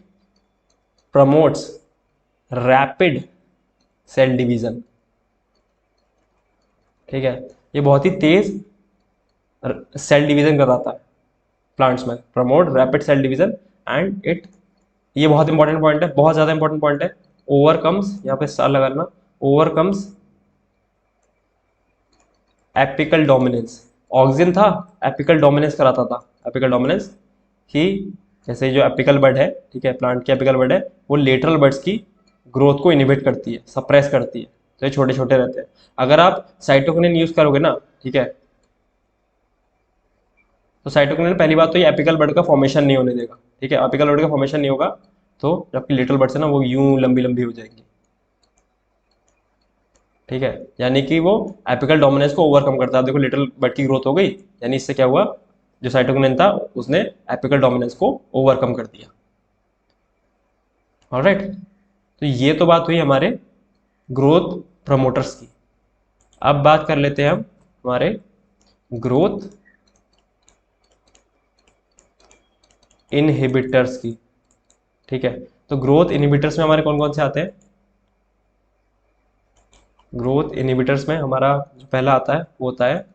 promotes rapid cell division. ठीक है, ये बहुत ही तेज सेल डिवीजन कराता है प्लांट्स में, promote rapid cell division and it, ये बहुत इंपॉर्टेंट पॉइंट है, बहुत ज्यादा इंपॉर्टेंट पॉइंट है, ओवरकम्स, यहाँ पे स्टार लगा लेना, ओवरकम्स एपिकल डोमिनेंस। ऑक्सीजन था, एपिकल डोमिनेंस कराता था, एपिकल डोमिनेंस कि जैसे जो एपिकल बर्ड है, ठीक है, प्लांट की एपिकल बर्ड है, वो लेटरल बर्ड्स की ग्रोथ को इनिबिट करती है, सप्रेस करती है, तो ये छोटे छोटे रहते हैं। अगर आप साइटोकिनिन यूज करोगे ना, ठीक है, तो साइटोकिनिन पहली बात तो ये एपिकल बर्ड का फॉर्मेशन नहीं होने देगा। ठीक है, एपिकल बर्ड का फॉर्मेशन नहीं होगा तो जबकि लिटिल बर्ड्स है ना वो यूं लंबी लंबी हो जाएंगी। ठीक है, यानी कि वो एपिकल डोमिनेंस को ओवरकम करता है। देखो लिटिल बर्ड की ग्रोथ हो गई, यानी इससे क्या हुआ, जो साइटोकिनिन था उसने एपिकल डोमिनेंस को ओवरकम कर दिया। ऑलराइट, तो ये तो बात हुई हमारे ग्रोथ प्रमोटर्स की। अब बात कर लेते हैं हम हमारे ग्रोथ इनहिबिटर्स की। ठीक है, तो ग्रोथ इनहिबिटर्स में हमारे कौन कौन से आते हैं? ग्रोथ इनहिबिटर्स में हमारा जो पहला आता है वो होता है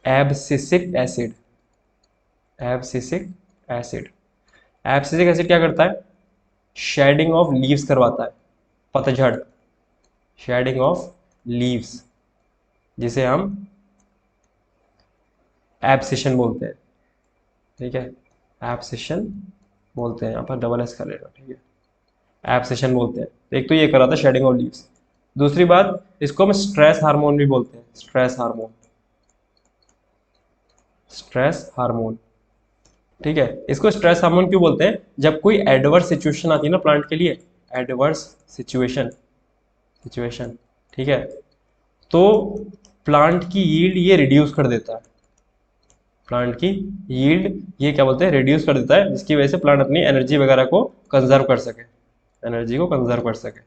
abscisic acid. Abscisic acid, abscisic acid क्या करता है? शेडिंग ऑफ लीव्स करवाता है, पतझड़, शेडिंग ऑफ लीव्स, जिसे हम एब्सिशन बोलते हैं। ठीक है, एब्सिशन बोलते हैं, यहाँ पर डबल एस कर लेना। ठीक है, एब्सिशन बोलते हैं। एक तो ये करा था शेडिंग ऑफ लीव्स। दूसरी बात, इसको हम स्ट्रेस हार्मोन भी बोलते हैं, स्ट्रेस हार्मोन, स्ट्रेस हार्मोन। ठीक है, इसको स्ट्रेस हार्मोन क्यों बोलते हैं? जब कोई एडवर्स सिचुएशन आती है ना प्लांट के लिए, एडवर्स सिचुएशन, सिचुएशन, ठीक है, तो प्लांट की यील्ड ये रिड्यूस कर देता है। प्लांट की यील्ड ये क्या बोलते हैं? रिड्यूस कर देता है, जिसकी वजह से प्लांट अपनी एनर्जी वगैरह को कंजर्व कर सके, एनर्जी को कंजर्व कर सके।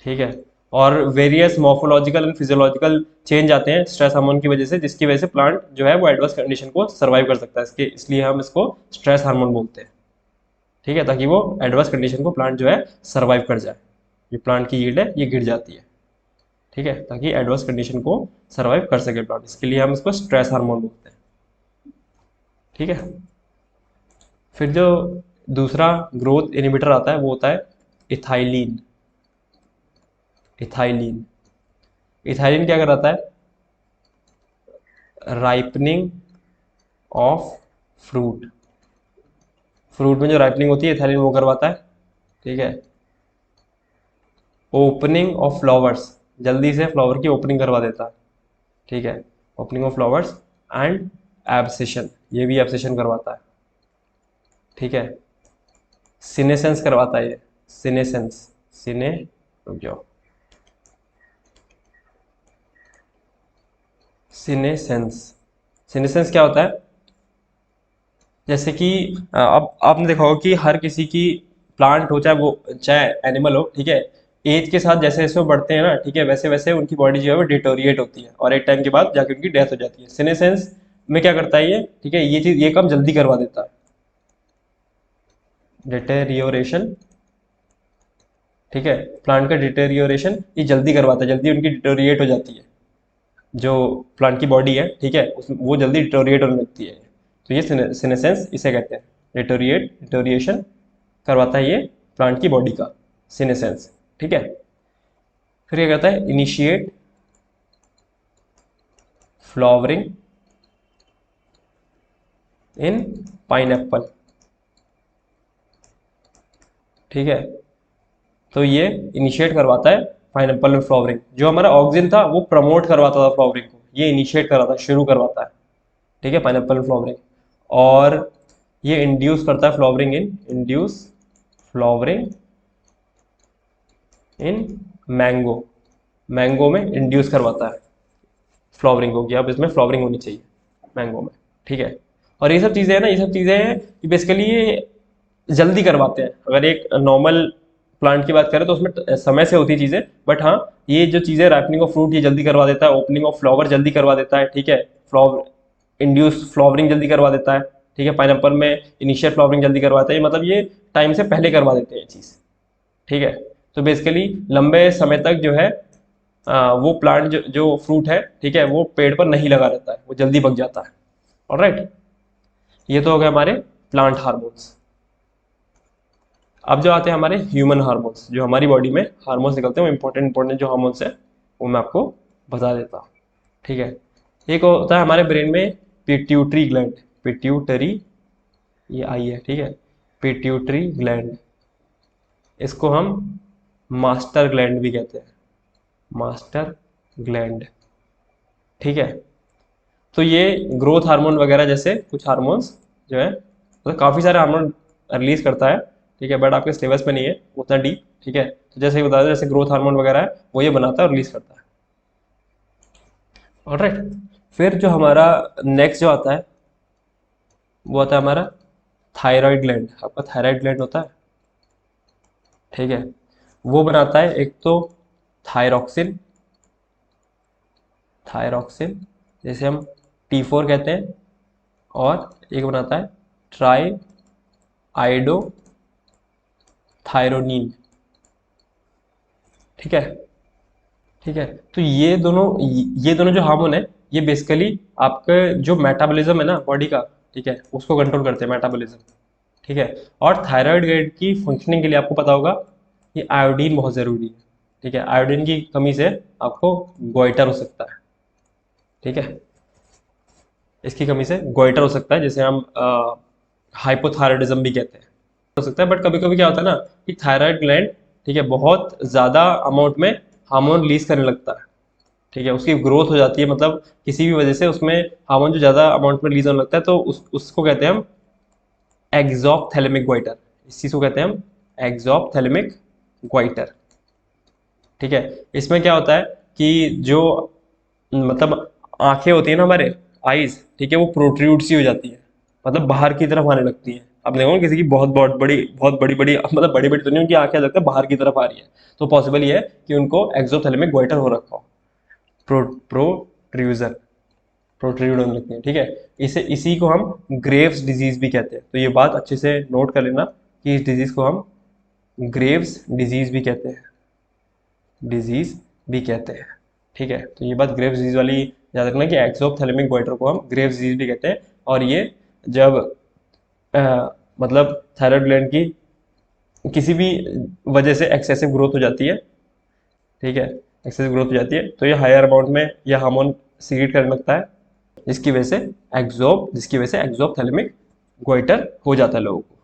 ठीक है, और various morphological and physiological change आते हैं स्ट्रेस हार्मोन की वजह से, जिसकी वजह से प्लांट जो है वो एडवर्स कंडीशन को सर्वाइव कर सकता है। इसके इसलिए हम इसको स्ट्रेस हार्मोन बोलते हैं। ठीक है, ताकि वो एडवर्स कंडीशन को प्लांट जो है सर्वाइव कर जाए। ये प्लांट की यील्ड है ये गिर जाती है। ठीक है, ताकि एडवर्स कंडीशन को सर्वाइव कर सके प्लांट, इसके लिए हम इसको स्ट्रेस हार्मोन बोलते हैं। ठीक है, फिर जो दूसरा ग्रोथ इनहिबिटर आता है वो होता है इथाइलिन। इथाइलिन, इथाइलिन क्या कराता है? राइपनिंग ऑफ फ्रूट, फ्रूट में जो राइपनिंग होती है इथाइलिन वो करवाता है। ठीक है, ओपनिंग ऑफ फ्लावर्स, जल्दी से फ्लावर की ओपनिंग करवा देता है। ठीक है, opening of flowers and abscission, ये भी एब्सिशन करवाता है। ठीक है, सिनेसेंस करवाता है ये, सिनेसेंस, सिने, रुक जाओ, सिनेसेंस, सिनेसेंस क्या होता है? जैसे कि अब आपने देखा होगा कि हर किसी की, प्लांट हो चाहे वो चाहे एनिमल हो, ठीक है, एज के साथ जैसे जैसे वो बढ़ते हैं ना, ठीक है, वैसे वैसे उनकी बॉडी जो है वो डिटोरिएट होती है और एक टाइम के बाद जाके उनकी डेथ हो जाती है। सिनेसेंस में क्या करता है ये? ठीक है, ये चीज, ये काम जल्दी करवा देता है, डिटेरियोरेशन। ठीक है, प्लांट का डिटेरियोरेशन ये जल्दी करवाता है, जल्दी उनकी डिटोरिएट हो जाती है जो प्लांट की बॉडी है। ठीक है, उसमें वो जल्दी डिटोरिएट होने लगती है। तो ये सिनेसेंस इसे कहते हैं, डिटोरिएशन करवाता है ये प्लांट की बॉडी का, सिनेसेंस। ठीक है, फिर क्या कहता है? इनिशिएट फ्लावरिंग इन पाइनएप्पल। ठीक है, तो ये इनिशिएट करवाता है पाइनएप्पल में फ्लावरिंग। जो हमारा ऑक्सिन था वो प्रमोट करवाता था फ्लावरिंग को, ये इनिशिएट करवाता है, शुरू करवाता है। ठीक है, पाइनएप्पल में फ्लावरिंग। और ये इंड्यूस करता है flowering in, induce flowering in mango, mango में इंड्यूस करवाता है फ्लावरिंग को, कि अब इसमें फ्लावरिंग होनी चाहिए मैंगो में। ठीक है, और ये सब चीज़ें हैं ना, ये सब चीज़ें हैं कि बेसिकली ये जल्दी करवाते हैं। अगर एक नॉर्मल प्लांट की बात करें तो उसमें समय से होती है चीज़ें, बट हाँ, ये जो चीज़ें राइपनिंग ऑफ फ्रूट ये जल्दी करवा देता है, ओपनिंग ऑफ फ्लावर जल्दी करवा देता है। ठीक है, फ्लावर, इंड्यूस फ्लावरिंग जल्दी करवा देता है। ठीक है, पाइनएप्पल में इनिशियल फ्लावरिंग जल्दी करवाता है, मतलब ये टाइम से पहले करवा देते हैं ये चीज़। ठीक है, तो बेसिकली लंबे समय तक जो है वो प्लांट जो फ्रूट है, ठीक है, वो पेड़ पर नहीं लगा रहता है, वो जल्दी पक जाता है। ऑलराइट, ये तो हो गए हमारे प्लांट हार्मोन्स। अब जो आते हैं हमारे ह्यूमन हार्मोन्स, जो हमारी बॉडी में हार्मोन्स निकलते हैं, वो इंपॉर्टेंट जो हार्मोन्स है वो मैं आपको बता देता हूँ। ठीक है, एक होता है हमारे ब्रेन में पिट्यूटरी ग्लैंड, पिट्यूटरी, ये आई है। ठीक है, पिट्यूटरी ग्लैंड, इसको हम मास्टर ग्लैंड भी कहते हैं, मास्टर ग्लैंड। ठीक है, तो ये ग्रोथ हार्मोन वगैरह जैसे कुछ हार्मोन्स जो है, तो काफ़ी सारे हार्मोन रिलीज करता है। ठीक है, बट आपके सिलेबस में नहीं है उतना डीप। ठीक है, तो जैसे कि बता दें, जैसे ग्रोथ हार्मोन वगैरह है वो ये बनाता है और रिलीज करता है। ऑलराइट, फिर जो हमारा नेक्स्ट जो आता है वो आता है हमारा थायराइड ग्लैंड। आपका थायराइड ग्लैंड होता है, ठीक है, वो बनाता है एक तो थायरॉक्सिन, थायरॉक्सिन जैसे हम T4 कहते हैं, और एक बनाता है ट्राई आइडो थायरोनिन। ठीक है, ठीक है, तो ये दोनों जो हार्मोन है ये बेसिकली आपके जो मेटाबॉलिज्म है ना बॉडी का, ठीक है, उसको कंट्रोल करते हैं मेटाबॉलिज्म, ठीक है। और थायराइड ग्लैंड की फंक्शनिंग के लिए आपको पता होगा कि आयोडीन बहुत ज़रूरी है, ठीक है। आयोडीन की कमी से आपको गोइटर हो सकता है, ठीक है, इसकी कमी से गोइटर हो सकता है, जिसे हम हाइपोथायराइडिज्म भी कहते हैं, हो सकता है। बट कभी कभी क्या होता है ना कि थायराइड ग्लैंड, ठीक है, बहुत ज़्यादा अमाउंट में हार्मोन रिलीज करने लगता है, ठीक है, उसकी ग्रोथ हो जाती है, मतलब किसी भी वजह से उसमें हार्मोन जो ज़्यादा अमाउंट में रिलीज होने लगता है, तो उसको कहते हैं हम एक्सोप्थैलेमिक ग्वाइटर। इस चीज़ को कहते हैं हम एक्सोप्थैलेमिक ग्वाइटर, ठीक है। इसमें क्या होता है कि जो मतलब आंखें होती है ना हमारे आईज, ठीक है, वो प्रोट्रूड सी हो जाती है, मतलब बाहर की तरफ आने लगती है। अब देखो किसी की बहुत बड़ी बड़ी मतलब बड़ी बड़ी तो नहीं, उनकी आंखें लगता है बाहर की तरफ आ रही है, तो पॉसिबल ये है कि उनको एक्सोथैलेमिक गोइटर हो रखा हो, प्रोट्रूजर, प्रोट्रूड होने लगती है, ठीक है। इसे इसी को हम ग्रेव्स डिजीज भी कहते हैं। तो ये बात अच्छे से नोट कर लेना कि इस डिजीज को हम ग्रेव्स डिजीज भी कहते हैं, डिजीज भी कहते हैं, ठीक है। तो ये बात ग्रेव्स डिजीज वाली याद रखना कि एक्सोप्थैलेमिक गोइटर को हम ग्रेव्स डिजीज भी कहते हैं। और ये जब मतलब थायराइड ग्लैंड की किसी भी वजह से एक्सेसिव ग्रोथ हो जाती है, ठीक है, एक्सेसिव ग्रोथ हो जाती है, तो ये हायर अमाउंट में यह हार्मोन सीक्रेट करने लगता है, जिसकी वजह से एक्सोप्थैलेमिक गोइटर हो जाता है लोगों को,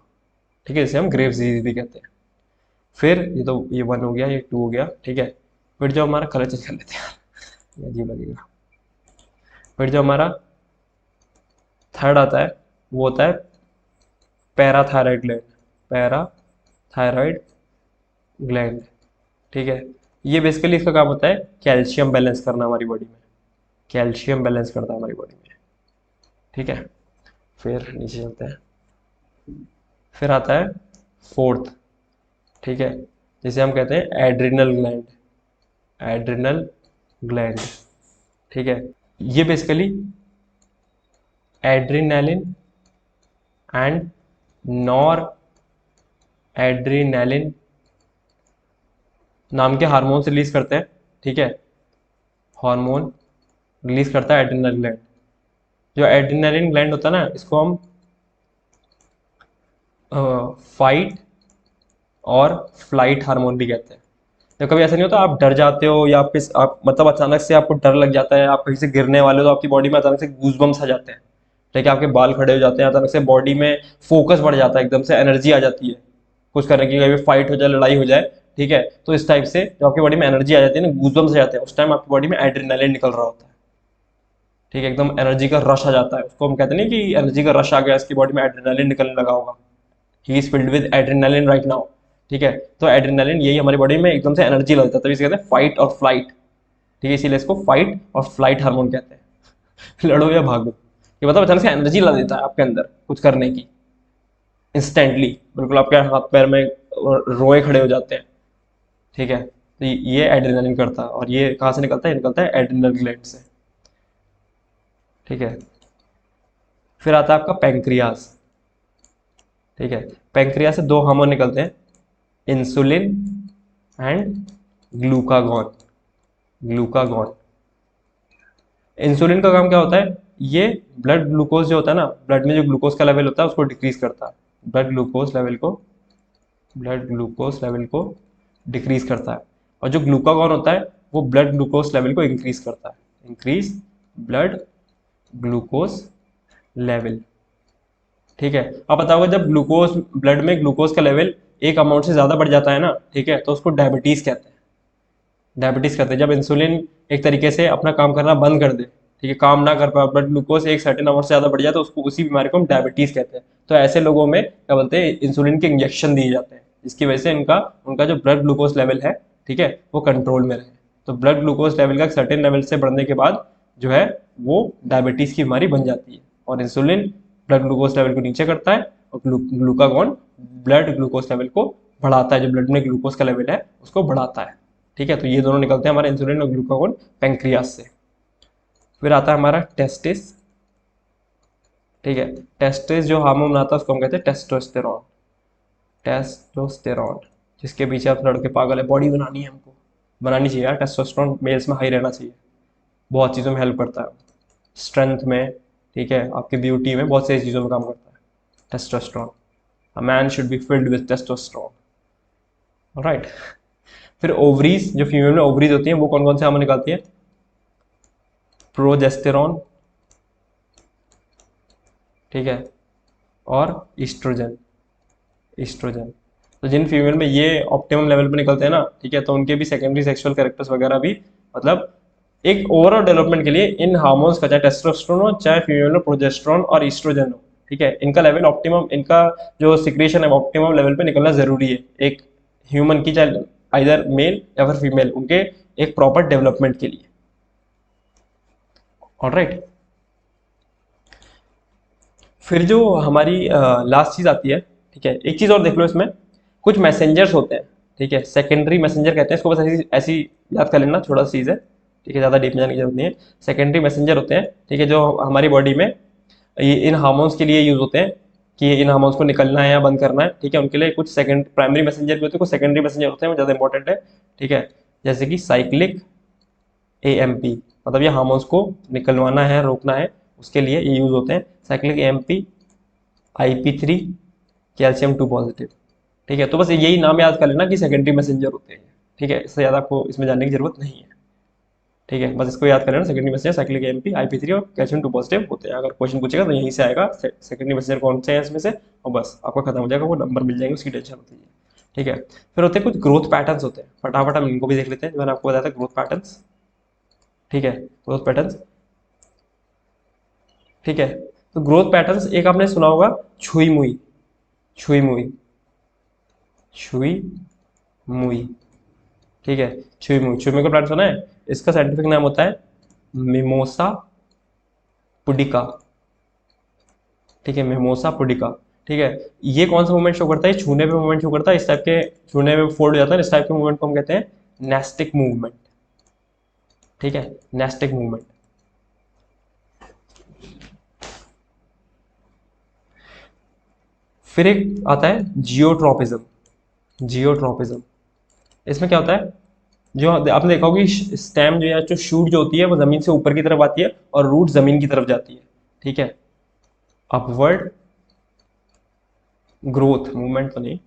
ठीक है, जिसे हम ग्रेव्स डिजीज भी कहते हैं। फिर ये तो ये 1 हो गया, ये 2 हो गया, ठीक है। फिर जो हमारा कलर चेंज कर लेते हैं ये अजीब लगेगा। फिर जो हमारा थर्ड आता है वो होता है पैराथायराइड ग्लैंड, पैराथायराइड ग्लैंड, ठीक है। ये बेसिकली इसका काम होता है कैल्शियम बैलेंस करना हमारी बॉडी में, कैल्शियम बैलेंस करता है हमारी बॉडी में, ठीक है। फिर नीचे चलते हैं, फिर आता है फोर्थ, ठीक है, जिसे हम कहते हैं एड्रिनल ग्लैंड, एड्रिनल ग्लैंड, ठीक है। ये basically adrenaline and nor adrenaline नाम के हार्मोन रिलीज करते हैं, ठीक है, हार्मोन रिलीज करता है एड्रिनल ग्लैंड। जो एड्रिनलिन ग्लैंड होता है ना, इसको हम फाइट और फ्लाइट हार्मोन भी कहते हैं। तो कभी ऐसा नहीं होता आप डर जाते हो या आप मतलब अचानक से आपको डर लग जाता है, आप कहीं से गिरने वाले हो तो आपकी बॉडी में अचानक से गूजबम्स आ जाते हैं, ठीक है, आपके बाल खड़े हो जाते हैं, अचानक से बॉडी में फोकस बढ़ जाता है, एकदम से एनर्जी आ जाती है कुछ करने की, कभी फाइट हो जाए, लड़ाई हो जाए, ठीक है। तो इस टाइप से जब आपकी बॉडी में एनर्जी आ जाती है ना, गूजबम्स आ जाते हैं, उस टाइम आपकी बॉडी में एड्रेनालिन निकल रहा होता है, ठीक है, एकदम एनर्जी का रश आ जाता है, उसको हम कहते हैं कि एनर्जी का रश आ गया, इसकी बॉडी में एड्रेनालिन निकलने लगा होगा, he is filled with adrenaline right now, ठीक है। तो एड्रेनालिन यही हमारी बॉडी में एकदम से एनर्जी लगता है, तभी इसे कहते हैं फाइट और फ्लाइट, ठीक है, इसीलिए इसको फाइट और फ्लाइट हार्मोन कहते हैं लड़ो या भागो, ये मतलब अचानक से एनर्जी ला देता है आपके अंदर कुछ करने की, इंस्टेंटली, बिल्कुल आपके हाथ पैर में रोए खड़े हो जाते हैं, ठीक है। तो ये एड्रेनालिन करता है, और ये कहाँ से निकलता है, निकलता है एड्रेनल ग्लैंड से, ठीक है। फिर आता है आपका पैंक्रियास, ठीक है। पैंक्रियास से 2 हार्मोन निकलते हैं, insulin and glucagon, glucagon. Insulin का काम क्या होता है, ये ब्लड ग्लूकोज जो होता है ना, ब्लड में जो ग्लूकोज का लेवल होता है उसको डिक्रीज करता है, ब्लड ग्लूकोज लेवल को डिक्रीज करता है। और जो ग्लूकागॉन होता है वो ब्लड ग्लूकोज लेवल को इंक्रीज करता है, इंक्रीज ब्लड ग्लूकोज लेवल, ठीक है। अब बताओगे जब ग्लूकोज ब्लड में ग्लूकोज का लेवल एक अमाउंट से ज़्यादा बढ़ जाता है ना, ठीक है, तो उसको डायबिटीज़ कहते हैं, डायबिटीज़ कहते हैं। जब इंसुलिन एक तरीके से अपना काम करना बंद कर दे, ठीक है, काम ना कर पाए, ब्लड ग्लूकोज एक सर्टेन अमाउंट से ज़्यादा बढ़ जाए, तो उसको उसी बीमारी को हम डायबिटीज़ कहते हैं। तो ऐसे लोगों में क्या बोलते हैं, इंसुलिन के इंजेक्शन दिए जाते हैं, जिसकी वजह से इनका उनका जो ब्लड ग्लूकोज लेवल है, ठीक है, वो कंट्रोल में रहे। तो ब्लड ग्लूकोज लेवल का सर्टेन लेवल से बढ़ने के बाद जो है वो डायबिटीज़ की बीमारी बन जाती है। और इंसुलिन ब्लड ग्लूकोज लेवल को नीचे करता है, और ग्लूकागॉन ब्लड ग्लूकोज लेवल को बढ़ाता है, जो ब्लड में ग्लूकोज का लेवल है उसको बढ़ाता है, ठीक है। तो ये दोनों निकलते हैं हमारे इंसुलिन और ग्लूकागॉन पैंक्रियास से। फिर आता है हमारा टेस्टिस, ठीक है। टेस्टिस जो हार्मोन आता है उसको हम कहते हैं टेस्टोस्टेरॉन, टेस्टोस्टेरॉन, जिसके पीछे आप लड़के पागल है, बॉडी बनानी है हमको, बनानी चाहिए यार, टेस्टोस्टेरॉन मेल्स में हाई रहना चाहिए, बहुत चीज़ों में हेल्प करता है, स्ट्रेंथ में, ठीक है, आपकी ब्यूटी में, बहुत सारी चीज़ों में काम करता है testosterone. A man should be filled with testosterone, right. फिर ओवरीज, जो फीमेल में ओवरीज होती हैं वो कौन कौन से हार्मोन निकालती है? प्रोजेस्टेरॉन, ठीक है, और ईस्ट्रोजन। ईस्ट्रोजन, तो जिन फीमेल में ये ऑप्टिमम लेवल पे निकलते हैं ना, ठीक है, तो उनके भी सेकेंडरी सेक्सुअल कैरेक्टर्स वगैरह भी, मतलब एक ओवरऑल डेवलपमेंट के लिए इन हार्मोन्स का, चाहे टेस्टोस्टेरोन हो चाहे फीमेल में प्रोजेस्टेरॉन और ईस्ट्रोजन हो, ठीक है, इनका लेवल ऑप्टिमम, इनका जो सिक्रेशन है ऑप्टिमम लेवल पे निकलना जरूरी है एक ह्यूमन की, चाहे आइदर मेल या फिर फीमेल, उनके एक प्रॉपर डेवलपमेंट के लिए। ऑलराइट। फिर जो हमारी लास्ट चीज आती है, ठीक है, एक चीज और देख लो इसमें, कुछ मैसेंजर्स होते हैं, ठीक है, सेकेंडरी मैसेंजर कहते हैं इसको, बस ऐसी ऐसी याद कर लेना, छोटा सा चीज है, ठीक है, ज्यादा डीप में जाने की जरूरत नहीं है। सेकेंडरी मैसेंजर होते हैं, ठीक है, जो हमारी बॉडी में ये इन हार्मोन्स के लिए यूज होते हैं कि इन हार्मोन्स को निकलना है या बंद करना है, ठीक है, उनके लिए कुछ सेकंड प्राइमरी मैसेंजर भी होते हैं, कुछ सेकेंडरी मैसेंजर होते हैं, वो ज्यादा इंपॉर्टेंट है, ठीक है, जैसे कि साइक्लिक एएमपी, मतलब ये हार्मोन्स को निकलवाना है, रोकना है, उसके लिए ये यूज होते हैं, cyclic AMP, IP3, calcium 2 positive, ठीक है, तो बस यही नाम याद कर लेना कि सेकेंडरी मैसेंजर होते हैं, ठीक है, इससे ज़्यादा आपको इसमें जानने की जरूरत नहीं है, ठीक है, बस इसको याद कर लेना, secondary messenger cyclic AMP, IP3 और कैल्शियम 2 पॉजिटिव होते हैं। अगर क्वेश्चन पूछेगा तो यहीं से आएगा सेकेंडरी मैसेंजर कौन से हैं इसमें से, और बस आपका खत्म हो जाएगा, वो नंबर मिल जाएंगे, उसकी टेंशन होती है, ठीक है। फिर होते हैं कुछ ग्रोथ पैटर्न्स होते हैं, फटाफट हम इनको भी देख लेते हैं, जो मैंने आपको बताया था ग्रोथ पैटर्न्स, ठीक है, ग्रोथ पैटर्न्स, ठीक है। तो ग्रोथ पैटर्न्स एक आपने सुना होगा, छुई मुई, छुई मुई, छुई मुई, ठीक है, छुई मुई, छुई मुई का प्लांट सुना है? इसका साइंटिफिक नाम होता है मिमोसा पुडिका, ठीक है, मिमोसा पुडिका, ठीक है। ये कौन सा मूवमेंट शो करता है? छूने पे मूवमेंट शो करता है, इस टाइप के छूने में फोल्ड हो जाता है, इस टाइप के मूवमेंट को हम कहते हैं नेस्टिक मूवमेंट, ठीक है, नेस्टिक मूवमेंट। फिर एक आता है जियोट्रोपिज्म, जियोट्रोपिज्म, इसमें क्या होता है, जो आपने देखा होगा कि स्टेम जो, या जो शूट जो होती है वो जमीन से ऊपर की तरफ आती है और रूट जमीन की तरफ जाती है, ठीक है, अपवर्ड ग्रोथ मूवमेंट तो नहीं,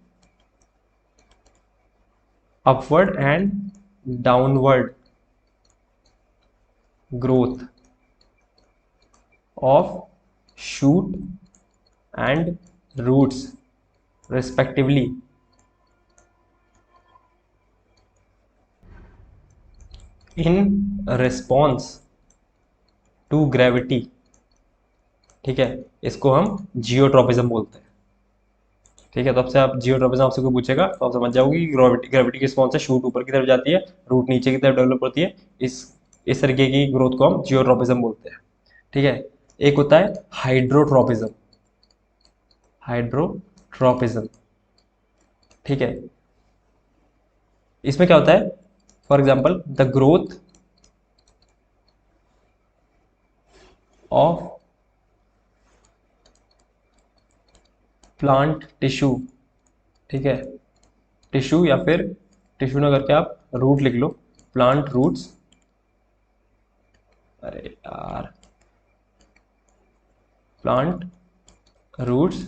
upward and downward growth of shoot and roots respectively in response to gravity, ठीक है, इसको हम जियोट्रोपिज्म बोलते हैं, ठीक है। तो आपसे आप जियोट्रोपिज्म आपसे कोई पूछेगा तो आप समझ जाओगे कि ग्रेविटी, ग्रेविटी की रिस्पॉन्स से शूट ऊपर की तरफ जाती है, रूट नीचे की तरफ डेवलप होती है, इस तरीके की ग्रोथ को हम जियोट्रोपिज्म बोलते हैं, ठीक है। एक होता है हाइड्रोट्रोपिज्म, हाइड्रोट्रोपिज्म, ठीक है, इसमें क्या होता है, for example the growth of plant tissue, ठीक है, टिश्यू या फिर टिश्यू ना करके आप रूट लिख लो, प्लांट रूट्स, अरे यार, plant roots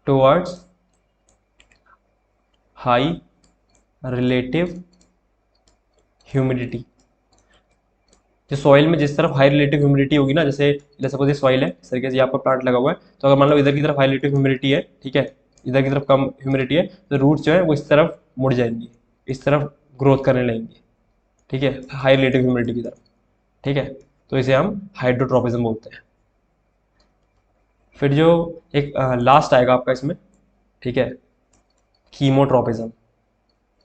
towards high relative humidity, जो सॉइल में जिस तरफ हाई रिलेटिव ह्यूमिडिटी होगी ना, जैसे सपोज ये सॉइल है, इस तरीके से आपका प्लांट लगा हुआ है, तो अगर मान लो इधर की तरफ हाई रिलेटिव ह्यूमिडिटी है, ठीक है, इधर की तरफ कम ह्यूमिडिटी है, तो रूट्स जो है वो इस तरफ मुड़ जाएंगी, इस तरफ ग्रोथ करने लगेंगी, ठीक है, हाई रिलेटिव ह्यूमिडिटी की तरफ, ठीक है, तो इसे हम हाइड्रोट्रोपिज्म बोलते हैं। फिर जो एक लास्ट आएगा आपका इसमें, ठीक है, कीमोट्रोपिज्म,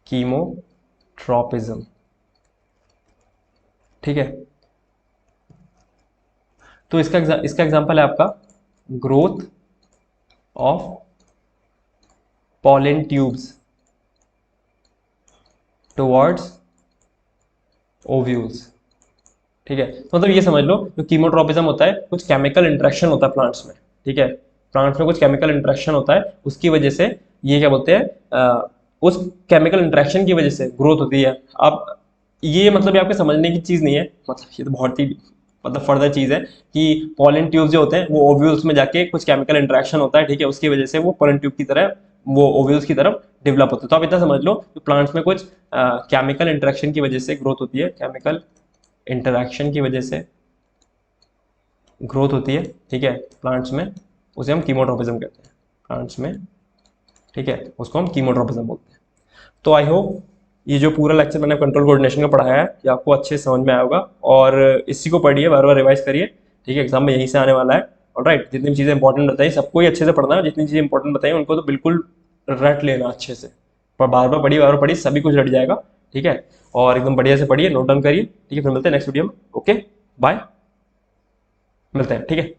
कीमोट्रोपिज्म, ठीक है, तो इसका एग्जांपल है आपका growth of pollen tubes towards ovules, ठीक है, तो मतलब ये समझ लो, जो कीमोट्रोपिज्म होता है, कुछ केमिकल इंटरेक्शन होता है प्लांट्स में, ठीक है, प्लांट्स में कुछ केमिकल इंटरेक्शन होता है, उसकी वजह से ये क्या बोलते हैं, उस केमिकल इंटरेक्शन की वजह से ग्रोथ होती है। अब ये मतलब ये आपके समझने की चीज नहीं है, मतलब ये तो बहुत ही मतलब फर्दर चीज है कि पॉलन ट्यूब जो होते हैं वो ओव्यूल्स में जाके कुछ केमिकल इंटरेक्शन होता है, ठीक है, उसकी वजह से वो पॉलन ट्यूब की तरह वो ओव्यूल्स की तरफ डेवलप होते हैं। तो आप इतना समझ लो कि प्लांट्स में कुछ केमिकल इंटरेक्शन की वजह से ग्रोथ होती है, केमिकल इंटरेक्शन की वजह से ग्रोथ होती है, ठीक है, प्लांट्स में, उसे हम कीमोट्रोपिज्म कहते हैं प्लांट्स में, ठीक है, उसको हम कीमोट्रोपिज्म बोलते हैं। तो आई होप ये जो पूरा लेक्चर मैंने कंट्रोल कोऑर्डिनेशन का पढ़ाया है ये आपको अच्छे से समझ में आया होगा, और इसी को पढ़िए, बार बार रिवाइज करिए, ठीक है, एग्जाम में यहीं से आने वाला है। ऑलराइट, जितनी भी चीज़ें इंपॉर्टेंट बताई सबको ही अच्छे से पढ़ना है, जितनी चीज़ें इंपॉर्टेंट बताई उनको तो बिल्कुल रट लेना अच्छे से, पर बार बार पढ़िए, सभी कुछ रट जाएगा, ठीक है, और एकदम बढ़िया से पढ़िए, नोट डाउन करिए, ठीक है, फिर मिलते हैं नेक्स्ट वीडियो में। ओके, बाय, मिलते हैं, ठीक है।